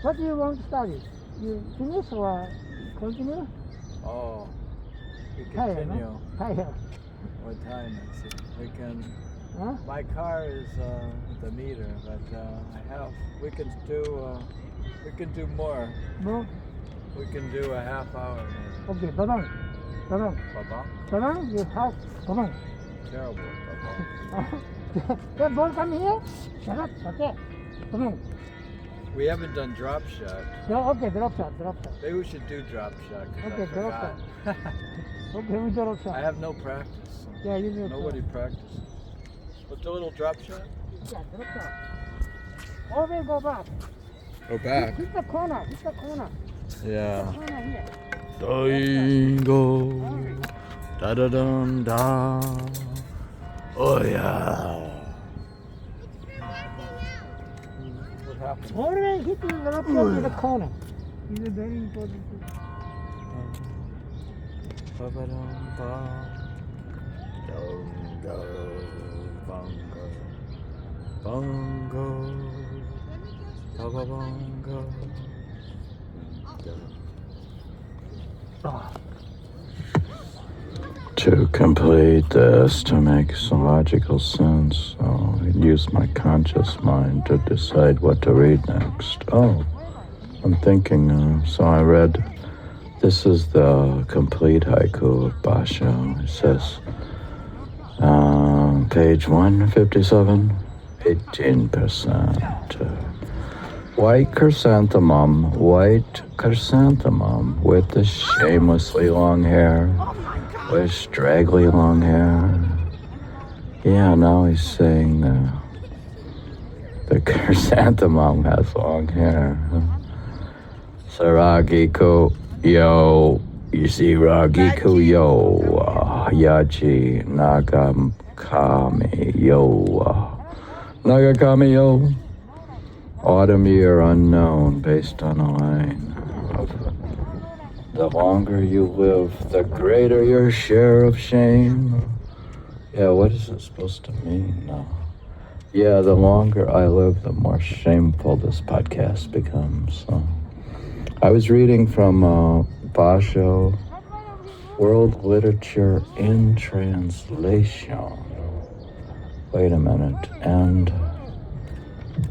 What do you want to study? You finish or continue? Oh, we Tired, continue. no? Tired. What time is it? We can. Huh? My car is the meter, but we can do more. No? We can do a half hour. Okay, bye-bye. Baba? Bye-bye, you have, bye-bye. Terrible. Baba. The ball come here? Shut up, okay. Come on. We haven't done drop shot. No, okay, drop shot. Maybe we should do drop shot. 'Cause Okay, I drop forgot. Okay, we drop I shot. have no practice. Yeah, you do. Nobody practices. Let's do a little drop shot. Yeah, drop shot. Always go back. Go back. Hit the corner. Yeah. Corner here. Doingo, da da dum da. Oh yeah. What happened? Always hit the drop shot to the corner. This is very important. Ba ba dum ba. Dongo, bongo, bongo, ba ba bongo. To complete this, to make some logical sense, I'll use my conscious mind to decide what to read next. Oh, I'm thinking, so I read, this is the complete haiku of Basho. It says, page 157, 18%. White chrysanthemum with the shamelessly long hair, with straggly long hair. Yeah, now he's saying the chrysanthemum has long hair. Saragiko yo, you see Ragiko yo, Yachi Nagakami yo, Nagakami yo. Autumn year unknown, based on a line of the longer you live, the greater your share of shame. Yeah, what is it supposed to mean? No. Yeah, the longer I live, the more shameful this podcast becomes. I was reading from Basho, World Literature in Translation. Wait a minute, and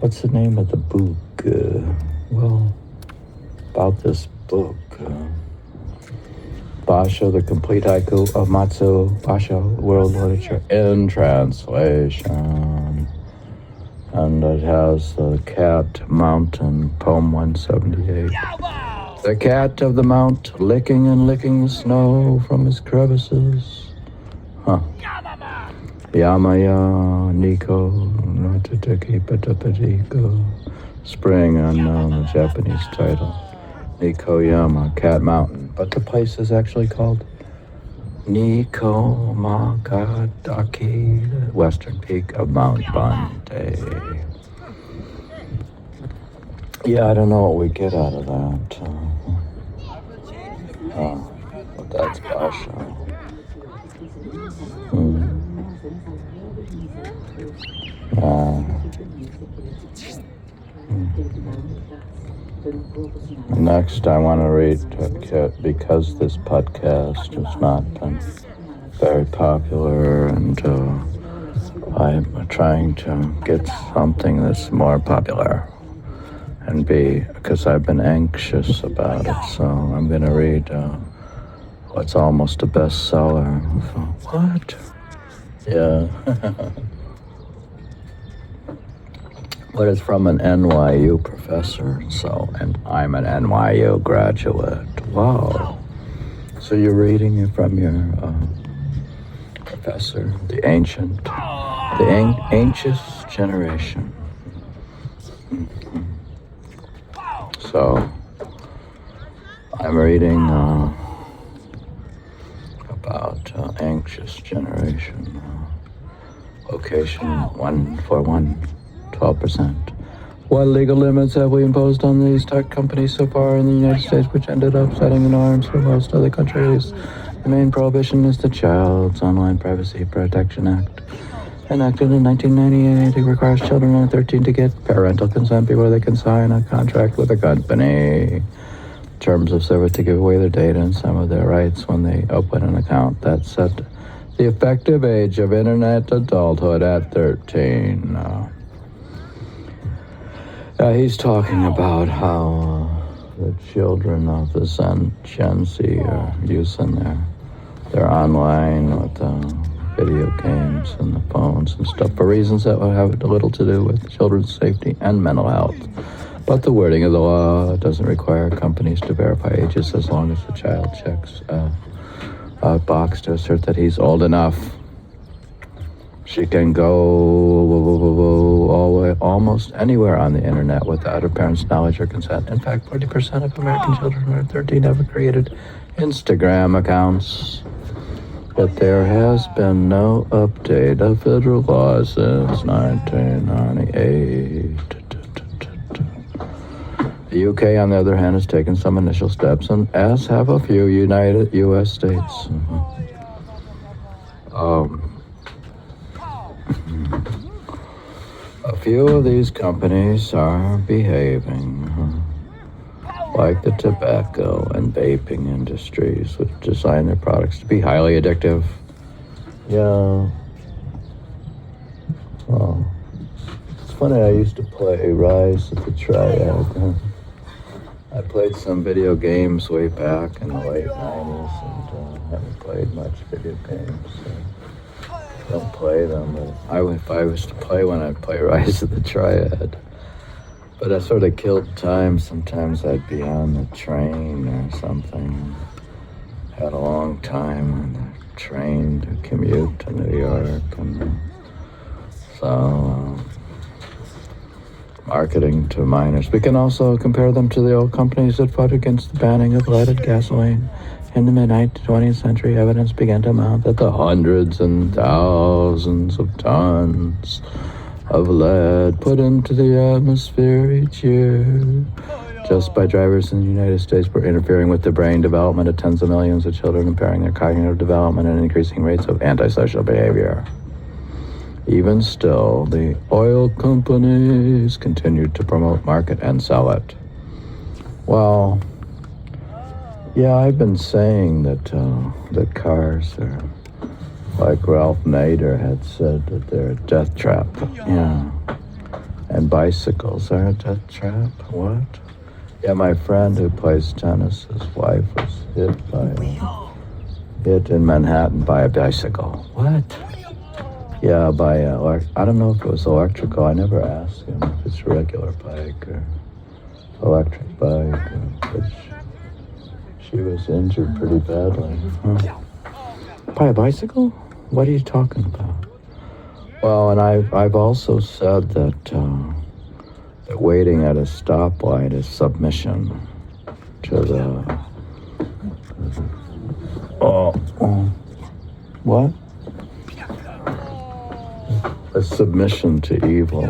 what's the name of the book? Well, about this book. Basho, the complete haiku of Matsu Basho, World Literature in Translation. And it has the Cat Mountain, poem 178. The cat of the mount, licking and licking the snow from his crevices. Huh. Yamaya, Nico, Notateki, Patapatiko. Spring unknown, the Japanese title. Nikoyama, Cat Mountain. But the place is actually called Niko Magadaki, the western peak of Mount Bande. Yeah, I don't know what we get out of that. But that's Basha. Next, I want to read, because this podcast has not been very popular, and I'm trying to get something that's more popular, and because I've been anxious about it, so I'm going to read what's almost a bestseller. What? Yeah. But it's from an NYU professor, and I'm an NYU graduate. Wow. So you're reading it from your professor, the ancient generation. So I'm reading about anxious generation. Location 12%. What legal limits have we imposed on these tech companies so far in the United States, which ended up setting the norms for most other countries? The main prohibition is the Child's Online Privacy Protection Act. Enacted in 1998, it requires children under 13 to get parental consent before they can sign a contract with a company. Terms of service to give away their data and some of their rights when they open an account. That set the effective age of internet adulthood at 13. He's talking about how the children of the Gen Z are using their online with video games and the phones and stuff for reasons that would have little to do with children's safety and mental health. But the wording of the law doesn't require companies to verify ages as long as the child checks a box to assert that he's old enough. She can go almost anywhere on the internet without her parents' knowledge or consent. In fact, 40% of American children under 13 have created Instagram accounts. But there has been no update of federal law since 1998. The UK, on the other hand, has taken some initial steps, and as have a few United U.S. states. A few of these companies are behaving like the tobacco and vaping industries, which design their products to be highly addictive. Yeah. Oh. It's funny, I used to play Rise of the Triad. I played some video games way back in the late 90s, and haven't played much video games. So don't play them, but if I was to play one, I'd play Rise of the Triad. But I sort of killed time. Sometimes I'd be on the train or something. Had a long time on the train to commute to New York, and so marketing to minors. We can also compare them to the old companies that fought against the banning of leaded gasoline. In the mid-20th century, evidence began to mount that the hundreds and thousands of tons of lead put into the atmosphere each year just by drivers in the United States were interfering with the brain development of tens of millions of children, impairing their cognitive development and increasing rates of antisocial behavior. Even still, the oil companies continued to promote, market, and sell it. Well, yeah, I've been saying that cars are, like Ralph Nader had said, that they're a death trap. Yeah. And bicycles are a death trap. What? Yeah, my friend who plays tennis, his wife was hit in Manhattan by a bicycle. What? Yeah, I don't know if it was electrical. I never asked him if it's a regular bike or electric bike. But she was injured pretty badly. Huh? By a bicycle? What are you talking about? Well, and I've also said that waiting at a stoplight is submission to the What? A submission to evil,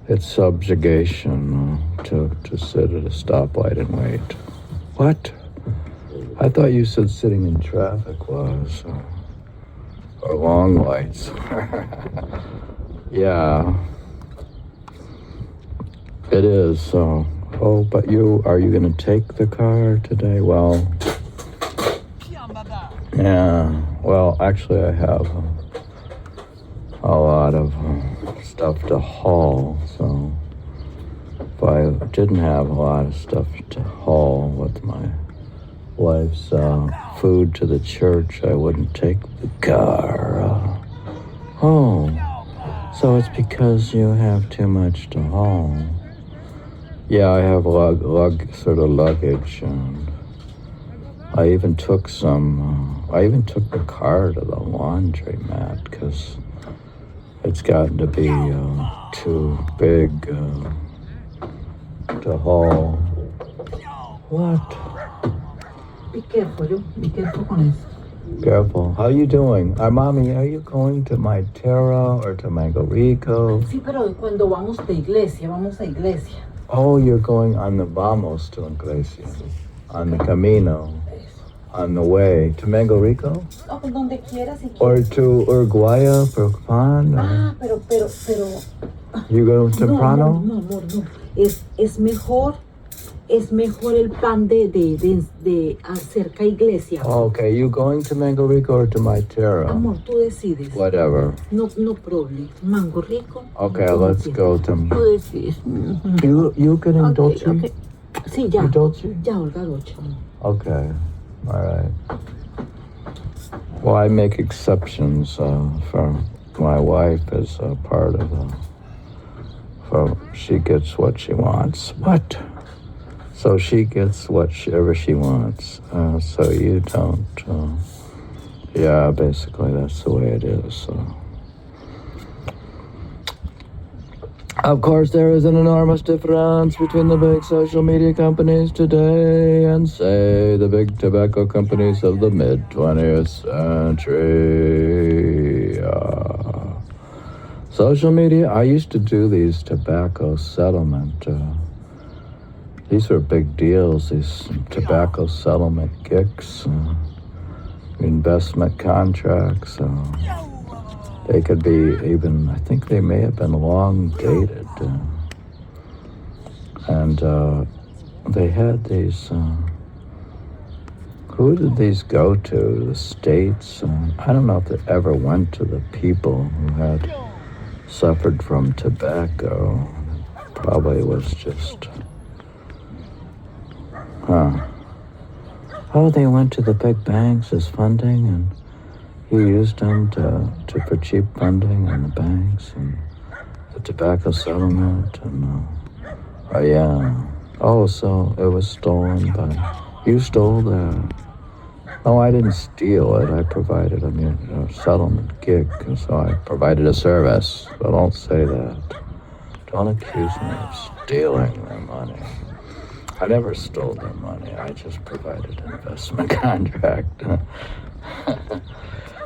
it's subjugation to sit at a stoplight and wait. What? I thought you said sitting in traffic was, or long lights. Yeah, it is. So, but are you going to take the car today? Well, yeah. Well, actually, I have a lot of stuff to haul. So, if I didn't have a lot of stuff to haul with my wife's food to the church, I wouldn't take the car. So it's because you have too much to haul. Yeah, I have sort of luggage, and I even took the car to the laundromat because it's gotten to be too big to haul. What? Be careful, be careful con eso. Careful. How you doing? Mommy, are you going to my Terra or to Mango Rico? Sí, pero cuando vamos a iglesia. Oh, you're going on the vamos to Iglesia. On the camino. On the way to Mango Rico? No, pues donde quieras si Or quieres. to Uruguaya for pan? Pero. You go temprano? No, amor, no. Es mejor el pan de cerca iglesia. Okay, you going to Mango Rico or to my Terra? Amor, tú decides. Whatever. No problem. Mango Rico. Okay, let's go to... Tú decides. You getting Dolce? Okay. Sí, ya. You Dolce? Ya, Olga Dolce. Okay, all right. Well, I make exceptions for my wife as a part of she gets what she wants. What? So she gets whatever she wants. So you don't. Yeah, basically that's the way it is. So. Of course, there is an enormous difference between the big social media companies today and, say, the big tobacco companies of the mid-20th century. Social media, I used to do these tobacco settlement. These were big deals, these tobacco settlement gigs, investment contracts. They could be even, I think they may have been long dated. And they had these, who did these go to? The states? I don't know if they ever went to the people who had suffered from tobacco. Probably was just, Oh, they went to the big banks as funding, and he used them for cheap funding in the banks and the tobacco settlement, and so it was stolen by, you stole that. No, I didn't steal it. I provided a settlement gig, so I provided a service. So don't say that. Don't accuse me of stealing their money. I never stole their money. I just provided an investment contract.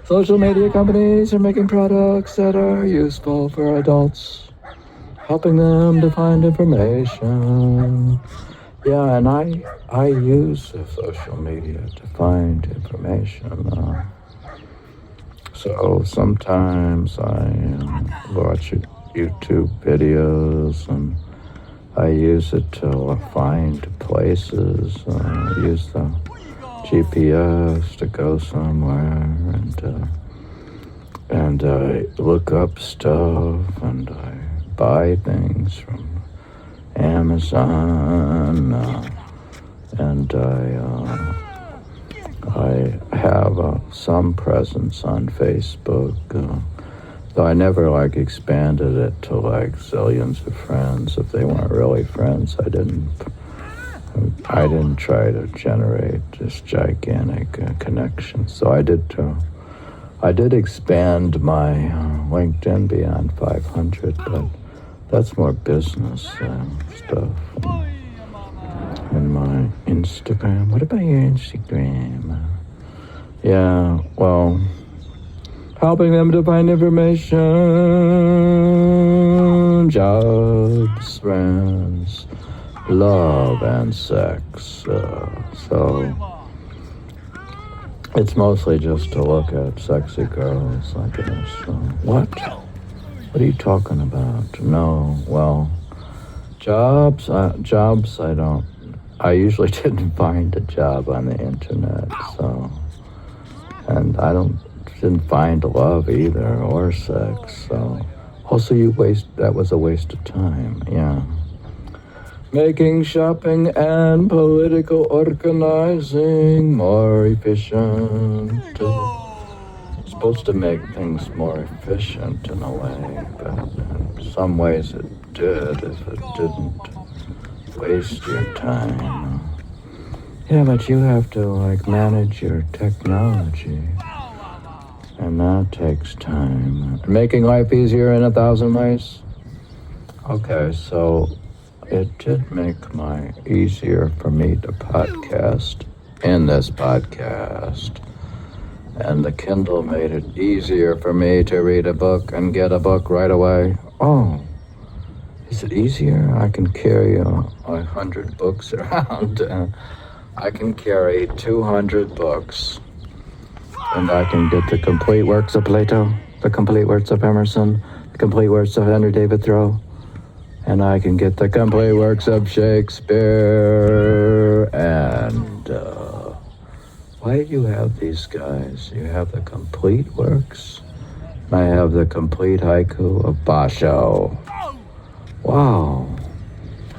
Social media companies are making products that are useful for adults, helping them to find information. Yeah, and I use social media to find information. So sometimes I watch YouTube videos, and I use it to find places. I use the GPS to go somewhere, and I look up stuff, and I buy things from Amazon, and I have some presence on Facebook, though I never expanded it to zillions of friends. If they weren't really friends, I didn't try to generate this gigantic connection. So I did expand my LinkedIn beyond 500, but that's more business stuff. And my Instagram. What about your Instagram? Yeah, well, helping them to find information, jobs, friends, love, and sex. So it's mostly just to look at sexy girls, I guess. What? What are you talking about? No, well, jobs I don't. I usually didn't find a job on the internet, so, and didn't find love either, or sex, so. Also, that was a waste of time, yeah. Making shopping and political organizing more efficient. It's supposed to make things more efficient in a way, but in some ways it did if it didn't waste your time. Yeah, but you have to manage your technology, and that takes time. Making life easier in 1,000 ways. Okay, so it did make easier for me to podcast in this podcast. And the Kindle made it easier for me to read a book and get a book right away. Oh, is it easier? I can carry 100 books around. I can carry 200 books. And I can get the complete works of Plato, the complete works of Emerson, the complete works of Henry David Thoreau, and I can get the complete works of Shakespeare. And why do you have these guys? You have the complete works. I have the complete haiku of Basho. Wow.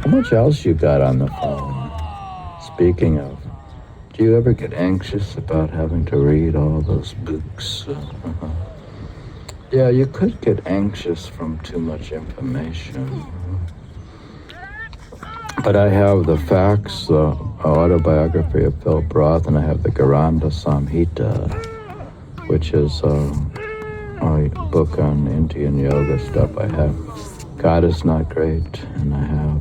How much else you got on the phone? Speaking of, do you ever get anxious about having to read all those books? Yeah, you could get anxious from too much information. But I have the facts, the autobiography of Philip Roth, and I have the Garanda Samhita, which is a book on Indian yoga stuff. I have God is Not Great, and I have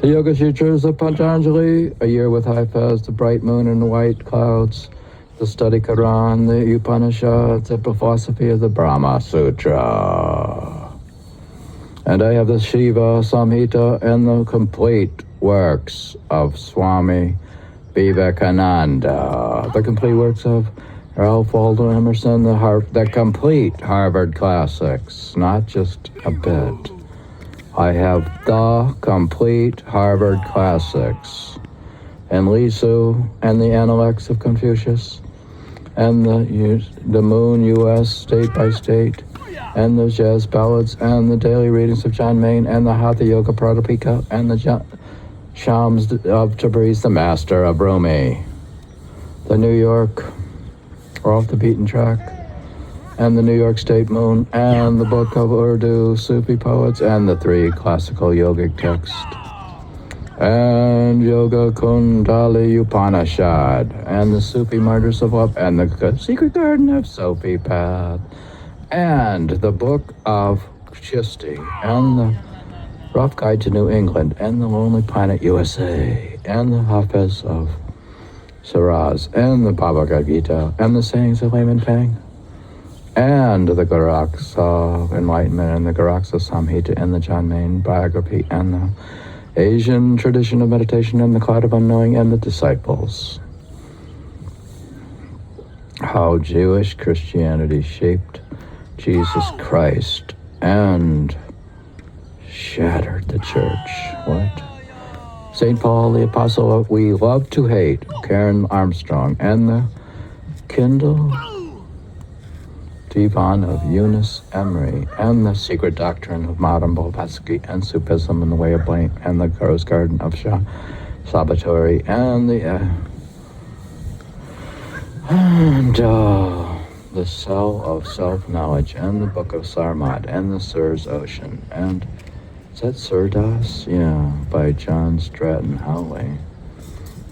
the Yoga Sutras of Patanjali, A Year with Haifaz, The Bright Moon and the White Clouds, the Study Quran, the Upanishads, the philosophy of the Brahma Sutra. And I have the Shiva Samhita and the complete works of Swami Vivekananda, the complete works of Ralph Waldo Emerson, the complete Harvard classics, not just a bit. I have the complete Harvard classics, and Li Su, and the Analects of Confucius, and the Moon U.S. State by State, and the Jazz Ballads, and the Daily Readings of John Main, and the Hatha Yoga Pradipika, and the Shams of Tabriz, the Master of Rumi, the New York Off the Beaten Track, and the New York State Moon, and the Book of Urdu Sufi Poets, and the 3 classical yogic texts, and Yoga Kundali Upanishad, and the Sufi Martyrs of Love, and the Secret Garden of Sophie Path, and the Book of Chisti, and the Rough Guide to New England, and the Lonely Planet USA, and the Hafiz of Shiraz, and the Bhagavad Gita, and the Sayings of Layman Pang, and the Garaksa Enlightenment, and the Garaksa Samhita, and the John Main biography, and the Asian tradition of meditation, and the Cloud of Unknowing, and the Disciples. How Jewish Christianity shaped Jesus Christ and shattered the church. What? St. Paul the Apostle of We Love to Hate, Karen Armstrong, and the Kindle Divan of Eunice Emery, and the Secret Doctrine of Madame Blavatsky, and Sufism and the Way of Blame, and the Rose Garden of Sabatori, and the Cell of Self-Knowledge, and the Book of Sarmat, and the Sur's Ocean, and is that Surdas? Yeah, by John Stratton Howley.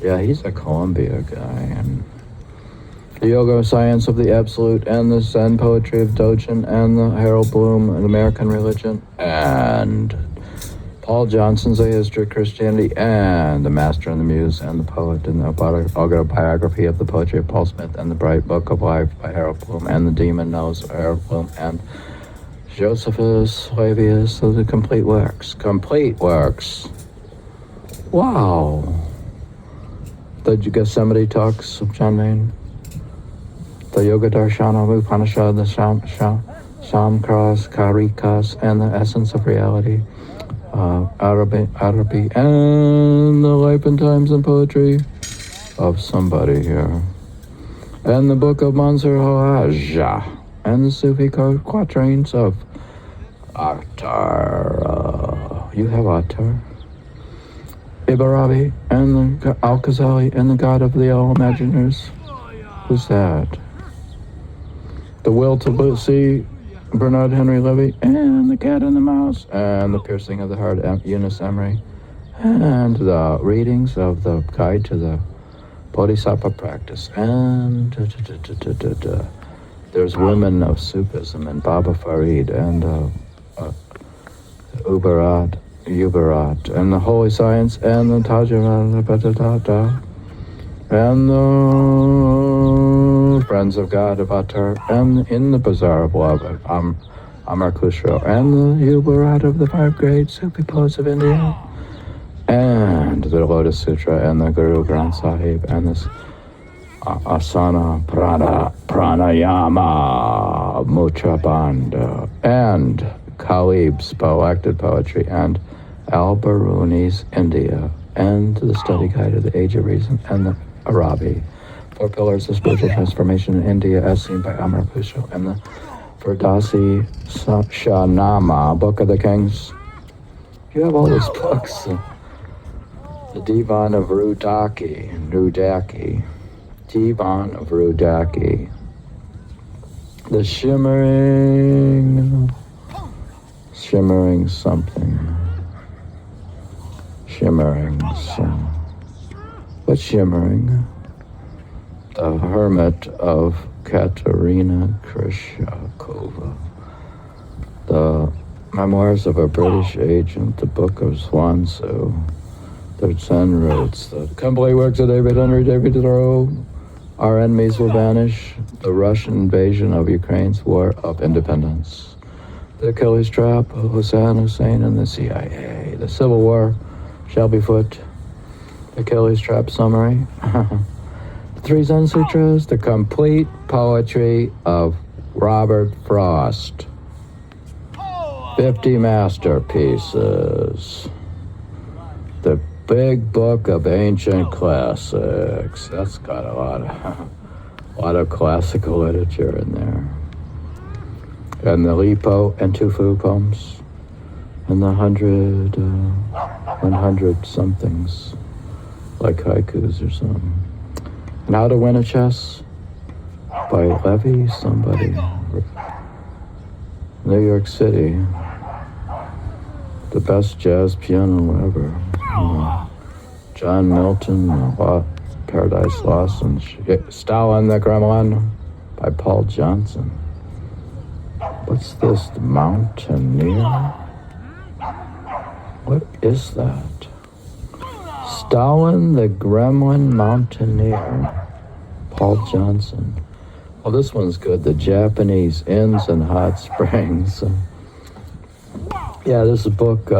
Yeah, he's a Columbia guy, and the Yoga Science of the Absolute, and the Zen Poetry of Dogen, and the Harold Bloom, An American Religion, and Paul Johnson's A History of Christianity, and The Master and the Muse and the Poet, and the autobiography of the poetry of Paul Smith, and The Bright Book of Life by Harold Bloom, and The Demon Knows of Harold Bloom, and Josephus Flavius. Those are complete works. Complete works. Wow. The Gethsemane Talks of John Main. The Yoga Darshana Upanishad, the Samkras, Karikas, and the Essence of Reality. Arabi, and the Life and Times and Poetry of somebody here. And the Book of Mansur Hawaja. And the Sufi quatrains of Attar. You have Attar. Ibarabi and the Al-Ghazali and the God of the All Imaginers. Who's that? The Will to See, Bernard Henry Levy, and The Cat and the Mouse, and The Piercing of the Heart, Eunice Emery, and the readings of the Guide to the Bodhisattva Practice, and there's Women of Sufism, and Baba Farid, and Ubarat, and the Holy Science, and the Tajirata, and the Friends of God of Attar, and In the Bazaar of Love of Amar Khusro, and the Ubarat of the Five Great Sufi Poets of India, and the Lotus Sutra, and the Guru Granth Sahib, and this Asana Pranayama Mutra Bandha, and Khalib's Collected Poetry, and Al-Biruni's India, and the Study Guide of the Age of Reason, and the Arabi, Four Pillars of Spiritual Transformation in India as seen by Amar Khusro, and the Firdausi Shahnama, Book of the Kings. You have all these books. The Divan of Rudaki, Divan of Rudaki. The shimmering something. What's shimmering? The Hermit of Katerina Kryshakova. The Memoirs of a British Agent, the Book of Zwansu, the Zen Roots, the complete works of David Henry, David Thoreau, Our Enemies Will Vanish, the Russian Invasion of Ukraine's War of Independence, the Achilles Trap of Hussein and the CIA, the Civil War shall be foot, the Achilles Trap Summary, the Three Zen Sutras, the Complete Poetry of Robert Frost, 50 Masterpieces, the Big Book of Ancient Classics. That's got a lot of classical literature in there. And the Lipo and Tufu poems, and the 100 somethings, like haikus or something. And How to Win a Chess by Levy somebody. New York City. The best jazz piano ever. John Milton, Paradise Lost, and Stalin the Kremlin by Paul Johnson. What's this? The Mountaineer? What is that? Stalin the Gremlin Mountaineer. Paul Johnson. Well, this one's good. The Japanese Inns and Hot Springs. Yeah, this is a book.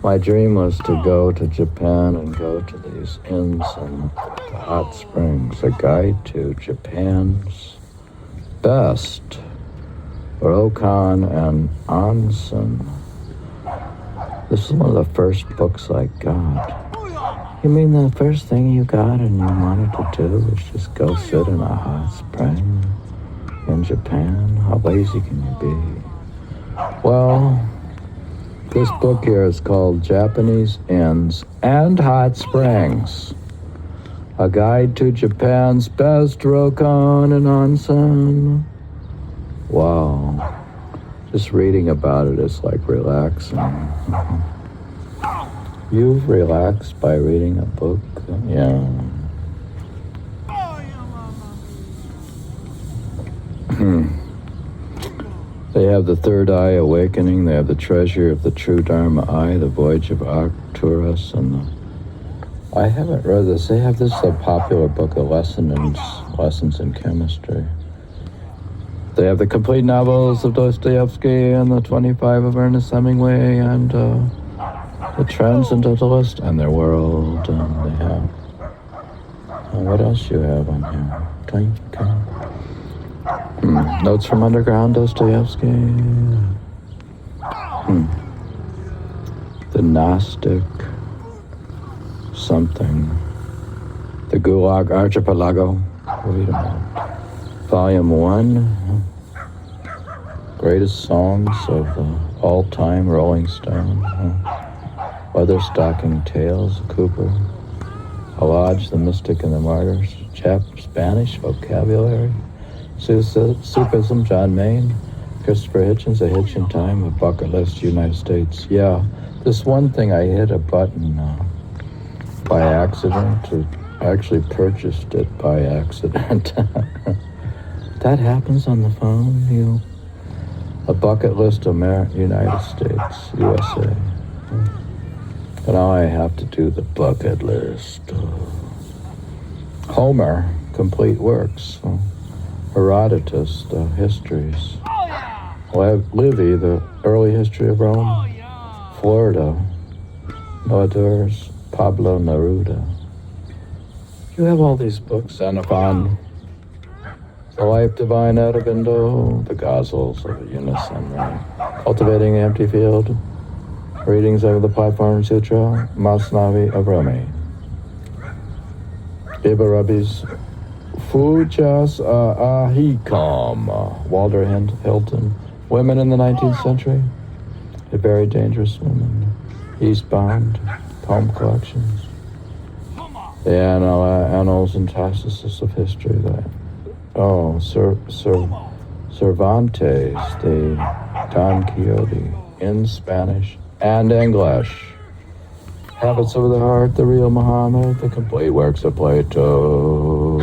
My dream was to go to Japan and go to these inns and the hot springs. A guide to Japan's best. Ryokan and onsen. This is one of the first books I got. You mean the first thing you got and you wanted to do was just go sit in a hot spring in Japan? How lazy can you be? Well, this book here is called Japanese Inns and Hot Springs. A Guide to Japan's Best Ryokan and Onsen. Wow. Just reading about it is like relaxing. You've relaxed by reading a book? Yeah. They have the third eye awakening. They have the treasure of the true Dharma eye, the voyage of Arcturus, and the... I haven't read this. They have this a popular book, lessons in chemistry. They have the complete novels of Dostoevsky and the 25 of Ernest Hemingway and the Transcendentalist and their world. And they have... what else you have on here? Clink, clink. Notes from Underground, Dostoevsky. The Gnostic something. The Gulag Archipelago. Wait a minute. Volume 1. Greatest songs of all time, Rolling Stone. Weatherstocking Tales, Cooper. Halaj, the Mystic and the Martyrs. Spanish vocabulary. Sufism, John Mayne. Christopher Hitchens, A Hitch in Time, A Bucket List, United States. Yeah, this one thing I hit a button by accident. I actually purchased it by accident. That happens on the phone, A Bucket List, United States, USA. But now I have to do the bucket list. Homer, complete works. Herodotus, the histories. Livy, the early history of Rome. Florida, Noadors, Pablo Neruda. You have all these books, Xenophon, The Life Divine Aurobindo, The Ghazals of Unison, Cultivating the Empty Field, Readings of the Platform Sutra, Masnavi of Rumi. Ibarabi's Fujas Ahikam, Walter Hilton, Women in the 19th Century, A Very Dangerous Woman, Eastbound, Poem Collections, the Annals and Tacitus of History, Cervantes, the Don Quixote, in Spanish and English. Habits of the Heart, The Real Muhammad, The Complete Works of Plato,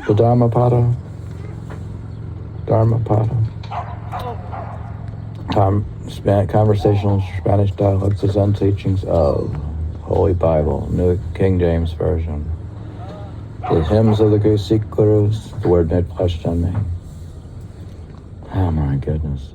the Dhammapada, Conversational Spanish Dialogues, The Zen Teachings of Holy Bible, New King James Version, the Hymns of the Greek Sikh Gurus, The Word Made Flesh on Me. Oh my goodness.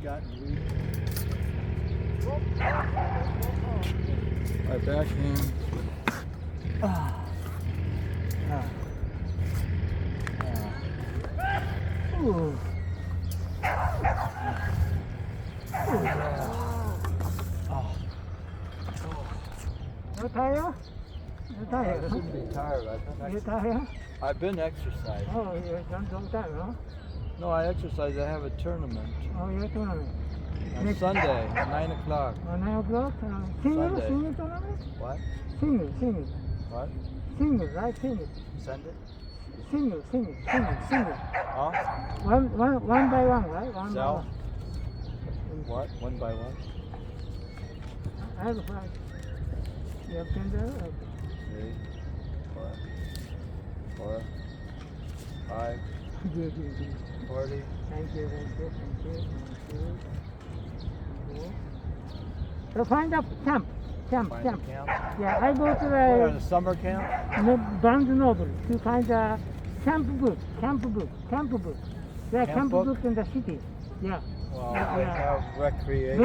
gotten weak. My backhand. Ooh. You tired? You I tired? shouldn't be tired. You tired? I've been exercising. Oh, you done long time, huh? No, I exercise. I have a tournament Oh, you're tournament. on Next- Sunday at 9 o'clock. 9 o'clock? Single? Sunday. Single tournament? What? Single. What? Single, right? Single. Send it? Single. Huh? One by one, right? One by Zell? one. What? One by one? I have a flag. You have 10 there? Okay. 3, 4, 5, Good. 40. Thank you. So find a camp. Find a camp. Yeah, I go to Where, the the summer camp? Barnes Noble to find a camp book. There are Camp camp book? books in the city. Yeah. Well, Yeah, I yeah. have recreation.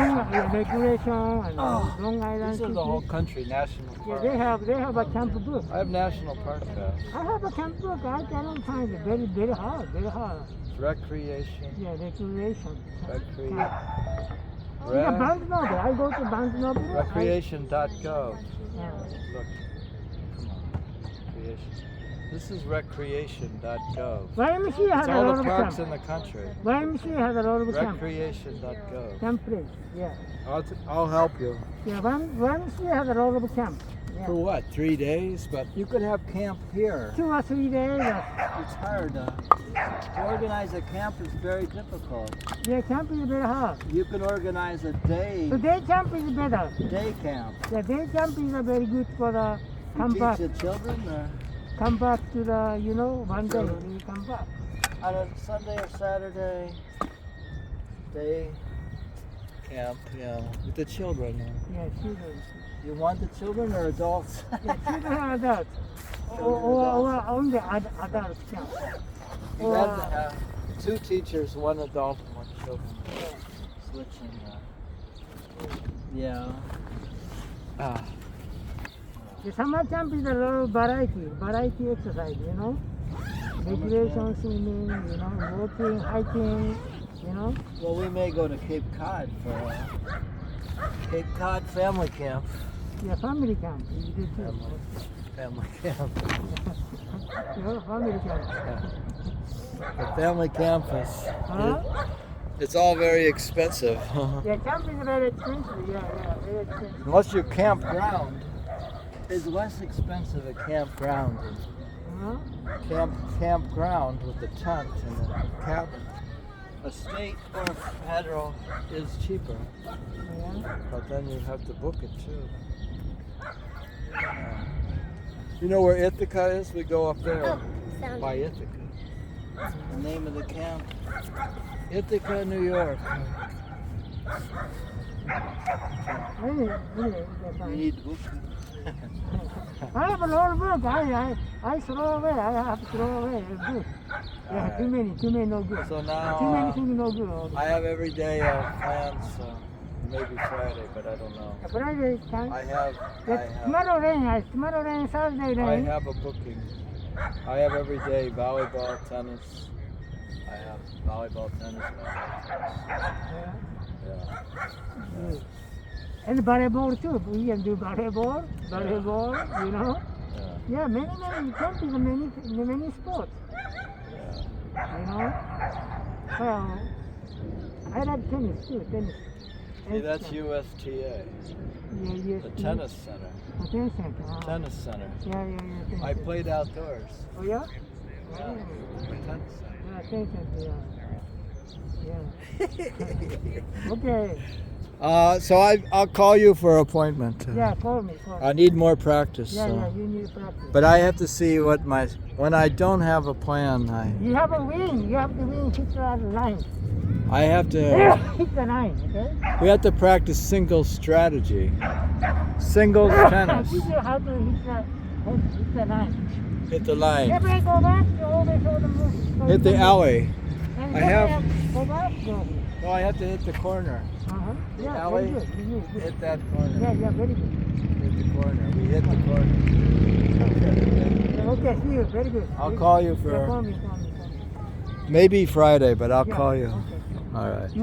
Recreation and Long Island This City. is the whole country, national Yeah, park. they have a camp book. I have national park pass. I have a camp book. I cannot find it. Very hard. Recreation. Yeah, recreation. Recreation. Camp. Yeah, Barnes Noble. I go to Barnes Noble. Recreation.gov. Yeah. Look. Come on. Recreation. This is recreation.gov. YMCA has It's a all lot the of parks camp. in the country. YMCA has a lot of camp. Recreation.gov. Camp place. Yeah. I'll help you. Yeah, YMCA has a lot of camp. Yeah. For what? 3 days? But you could have camp here. 2 or 3 days. It's hard. To organize a camp is very difficult. Yeah, camp is very hard. You can organize a day So day camp is better. camp. Yeah, day camp is very good for the You come teach back. the children Come back to the, one day we come back. on a Sunday or Saturday day camp, with the children. Yeah, children. You want the children or adults? Yeah, children are adults. Or only adults camp. You have to have 2 teachers, 1 adult and 1 children. Switching. Yeah. The summer camp is a lot of variety exercise, Recreation, swimming, walking, hiking, Well, we may go to Cape Cod for Cape Cod family camp. Yeah, family camp. You do too. Family camp. Family camp. The family camp is. Huh? It's all very expensive. Yeah, camp is very expensive. Yeah, very expensive. Unless your campground is less expensive a campground. Huh? Campground with the tent and the cabin. A state or federal is cheaper, Yeah. but then you have to book it too. You know where Ithaca is? We go up there by Ithaca. The name of the camp? Ithaca, New York. Really, You that's need to book I have a lot of book. I throw away. I have to throw away a book. Yeah, too many no good. So Too many now things no good. I have every day plans, maybe Friday, but I don't know. Friday time. I have Tomorrow rain, Saturday I rain. have a booking. I have every day volleyball, tennis. I have volleyball, tennis, Yeah. yeah. Good. And volleyball too. We can do volleyball, Yeah. Yeah, many camp is many sports. Well, I like tennis too. See, that's USTA, Yeah, the tennis center. The tennis center. Tennis center. Yeah, tennis I center. played outdoors. Oh yeah? Yeah. Tennis center. Yeah, tennis center. Yeah. Okay. So I'll call you for appointment. Yeah, call me. I need more practice. Yeah, so. you need practice. But I have to see what when I don't have a plan, You have a win. You have to win, hit the line. I have to. Hit the line, okay? We have to practice singles strategy. Singles tennis. You have to hit the line. Hit the line. Every go back, you always hold the move. Hit the alley. And I have- Go back, go. No, I have to hit the corner. Uh-huh. Yeah, alley? very good. Very good. Hit that corner. Yeah, very good. Hit the corner. We hit the corner. Okay, see you. Very good. I'll Very call good. you Yeah, for call me. maybe Friday, but I'll Yeah, call you. okay. All right.